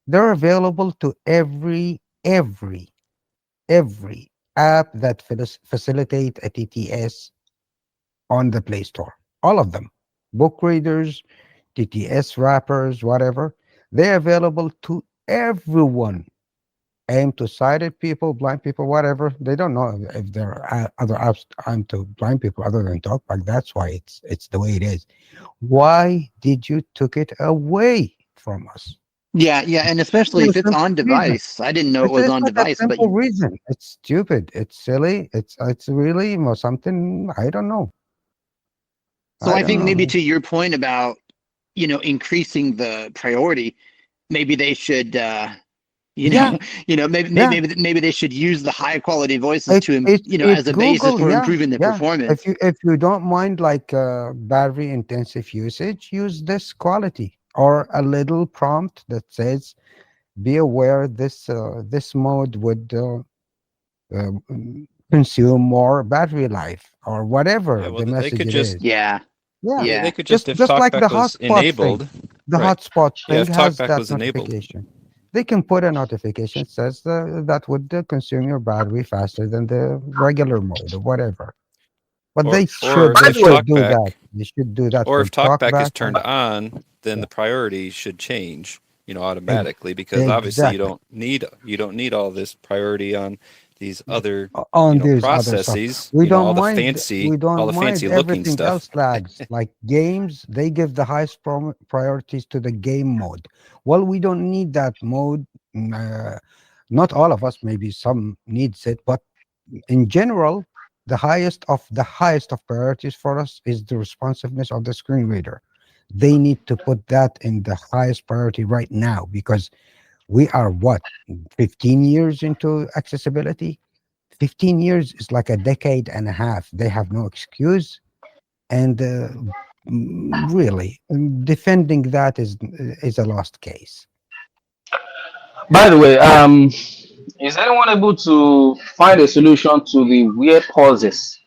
Speaker 18: They're available to every app that facilitate a TTS on the Play Store. All of them, book readers, TTS wrappers, whatever. They're available to everyone. Aimed to sighted people, blind people, whatever. They don't know if there are other apps aimed to blind people other than TalkBack. That's why it's the way it is. Why did you took it away from us?
Speaker 3: Yeah, and especially if it's on device. I didn't know it was on device, but
Speaker 18: simple reason. It's stupid. It's silly. It's really something. I don't know.
Speaker 3: so I think maybe to your point about increasing the priority, maybe they should maybe they should use the high quality voices as a basis for improving the performance.
Speaker 18: If you don't mind like battery intensive usage, use this quality or a little prompt that says, "Be aware this mode would consume more battery life," or whatever
Speaker 4: Yeah, well,
Speaker 18: the
Speaker 4: they
Speaker 18: message
Speaker 4: could
Speaker 18: it
Speaker 4: just
Speaker 18: is.
Speaker 3: Yeah.
Speaker 4: They could just if
Speaker 18: like
Speaker 4: TalkBack
Speaker 18: the
Speaker 4: was
Speaker 18: hotspot
Speaker 4: enabled,
Speaker 18: thing. The
Speaker 4: right.
Speaker 18: hotspot
Speaker 4: Yeah,
Speaker 18: thing
Speaker 4: if
Speaker 18: has
Speaker 4: TalkBack
Speaker 18: that
Speaker 4: was enabled.
Speaker 18: notification. They can put a notification that says that would consume your battery faster than the regular mode or whatever. But
Speaker 4: Or-
Speaker 18: they
Speaker 4: or
Speaker 18: should
Speaker 4: if
Speaker 18: do
Speaker 4: TalkBack-
Speaker 18: that. They should do that.
Speaker 4: Or
Speaker 18: for
Speaker 4: if TalkBack is
Speaker 18: TalkBack
Speaker 4: turned
Speaker 18: and-
Speaker 4: on, then the priority should change, automatically, because obviously
Speaker 18: Exactly.
Speaker 4: you don't need all this priority on these other
Speaker 18: on these other
Speaker 4: processes.
Speaker 18: stuff. We don't
Speaker 4: all the
Speaker 18: mind.
Speaker 4: fancy,
Speaker 18: We don't
Speaker 4: all the
Speaker 18: mind
Speaker 4: fancy looking
Speaker 18: everything
Speaker 4: stuff.
Speaker 18: else lags. Like games, they give the highest priorities to the game mode. Well, we don't need that mode. Not all of us. Maybe some needs it, but in general, the highest of priorities for us is the responsiveness of the screen reader. They need to put that in the highest priority right now, because we are what, 15 years into accessibility? 15 years is like a decade and a half. They have no excuse. And really, defending that is a lost case.
Speaker 19: By the way, is anyone able to find a solution to the weird pauses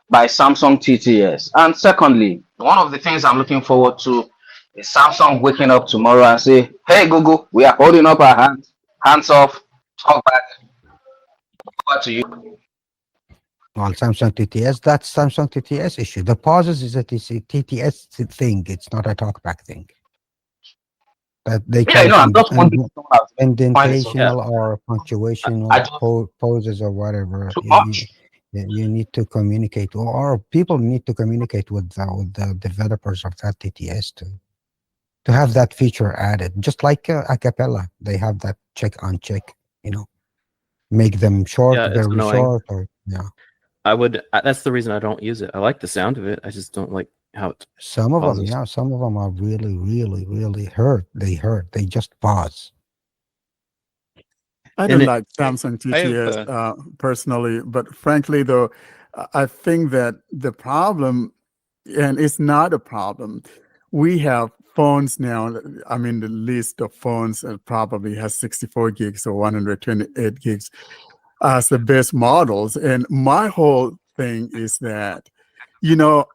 Speaker 19: by Samsung TTS? And secondly, one of the things I'm looking forward to is Samsung waking up tomorrow and say, "Hey Google, we are holding up our hands off, talk back." Over to you.
Speaker 18: Well, Samsung TTS, that's Samsung TTS issue. The pauses is a TTS thing. It's not a talkback thing. That they
Speaker 19: Yeah, no, I'm just wondering.
Speaker 18: indentational or punctuational pauses or whatever. You need to communicate, or people need to communicate with the developers of that TTS to have that feature added. Just like Acapella, they have that check uncheck. Make them short,
Speaker 7: Yeah, it's
Speaker 18: very
Speaker 7: annoying.
Speaker 18: short, or yeah.
Speaker 7: That's the reason I don't use it. I like the sound of it. I just don't like how it
Speaker 18: Some of them,
Speaker 7: pauses.
Speaker 18: yeah, some of them are really, really, really hurt. They just pause.
Speaker 1: I
Speaker 7: And
Speaker 1: don't
Speaker 7: it-
Speaker 1: like Samsung
Speaker 7: I have,
Speaker 1: TTS personally, but frankly, though, I think that the problem, and it's not a problem, we have phones now. I mean, the list of phones probably has 64 gigs or 128 gigs as the best models. And my whole thing is that, you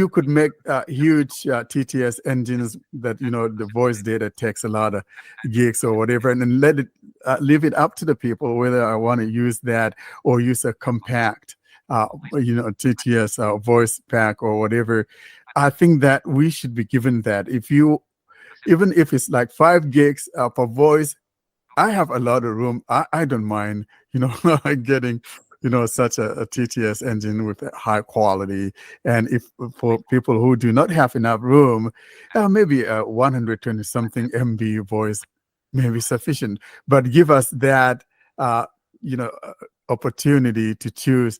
Speaker 1: could make huge TTS engines that, the voice data takes a lot of gigs or whatever, and then leave it up to the people whether I want to use that or use a compact, TTS voice pack or whatever. I think that we should be given that. Even if it's like 5 gigs per voice, I have a lot of room. I don't mind, getting, such a TTS engine with high quality. And if for people who do not have enough room, maybe a 120 something MB voice may be sufficient. But give us that, opportunity to choose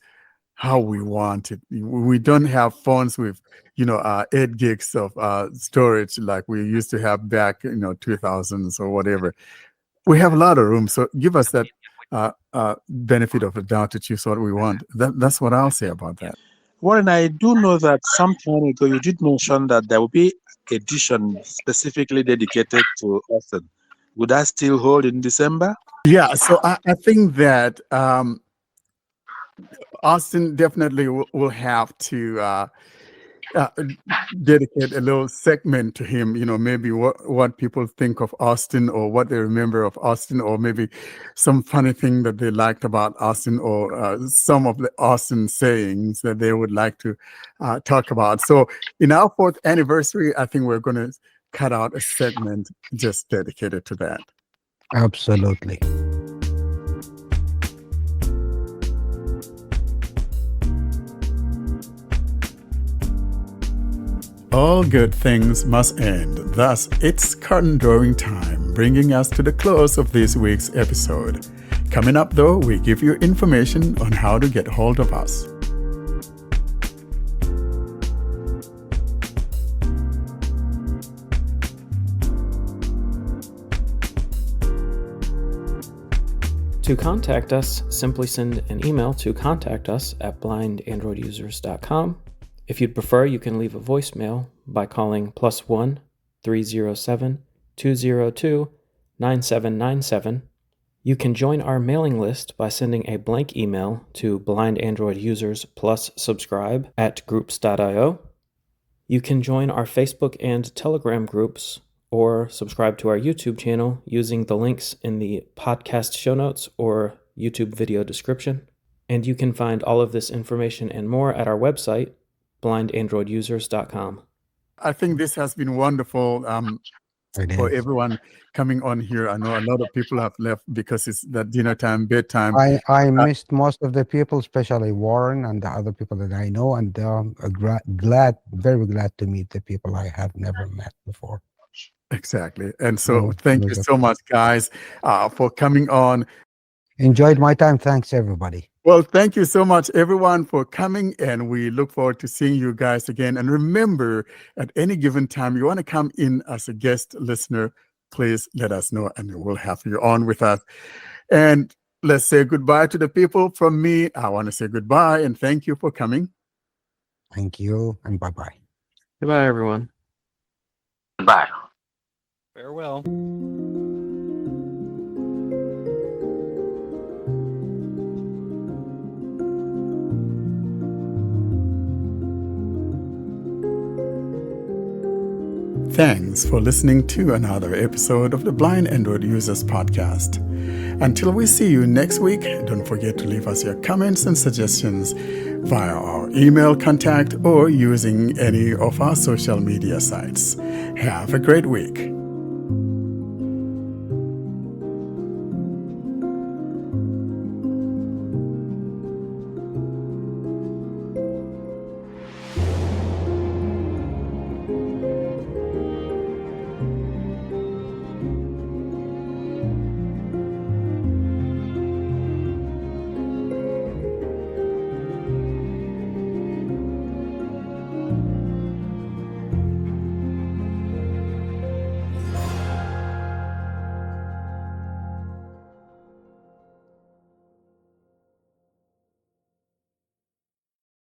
Speaker 1: how we want it. We don't have phones with 8 gigs of storage like we used to have back 2000s or whatever. We have a lot of room, so give us that benefit of the doubt to choose what we want. That's what I'll say about that.
Speaker 8: Warren, I do know that some time ago you did mention that there will be edition specifically dedicated to Austin. Would that still hold in December?
Speaker 1: Yeah, so I think that Austin definitely will have to dedicate a little segment to him, maybe what people think of Austin or what they remember of Austin, or maybe some funny thing that they liked about Austin, or some of the Austin sayings that they would like to talk about. So in our 4th anniversary, I think we're going to cut out a segment just dedicated to that.
Speaker 18: Absolutely.
Speaker 1: All good things must end. Thus, it's curtain drawing time, bringing us to the close of this week's episode. Coming up, though, we give you information on how to get hold of us.
Speaker 21: To contact us, simply send an email to contactus@blindandroidusers.com. If you'd prefer, you can leave a voicemail by calling +1 307 202 9797. You can join our mailing list by sending a blank email to blindandroidusers+subscribe@groups.io. You can join our Facebook and Telegram groups or subscribe to our YouTube channel using the links in the podcast show notes or YouTube video description. And you can find all of this information and more at our website, blindandroidusers.com.
Speaker 1: I think this has been wonderful for everyone coming on here. I know a lot of people have left because it's that dinner time, bedtime.
Speaker 18: I missed most of the people, especially Warren and the other people that I know, and very glad to meet the people I have never met before.
Speaker 1: Exactly. And so thank you so much, guys, for coming on.
Speaker 18: Enjoyed my time. Thanks, everybody.
Speaker 1: Well, thank you so much, everyone, for coming, and we look forward to seeing you guys again. And remember, at any given time, you want to come in as a guest listener, please let us know, and we'll have you on with us. And let's say goodbye to the people. From me, I want to say goodbye and thank you for coming.
Speaker 18: Thank you, and bye-bye.
Speaker 7: Goodbye, everyone.
Speaker 19: Bye.
Speaker 4: Farewell.
Speaker 1: Thanks for listening to another episode of the Blind Android Users Podcast. Until we see you next week, don't forget to leave us your comments and suggestions via our email contact or using any of our social media sites. Have a great week.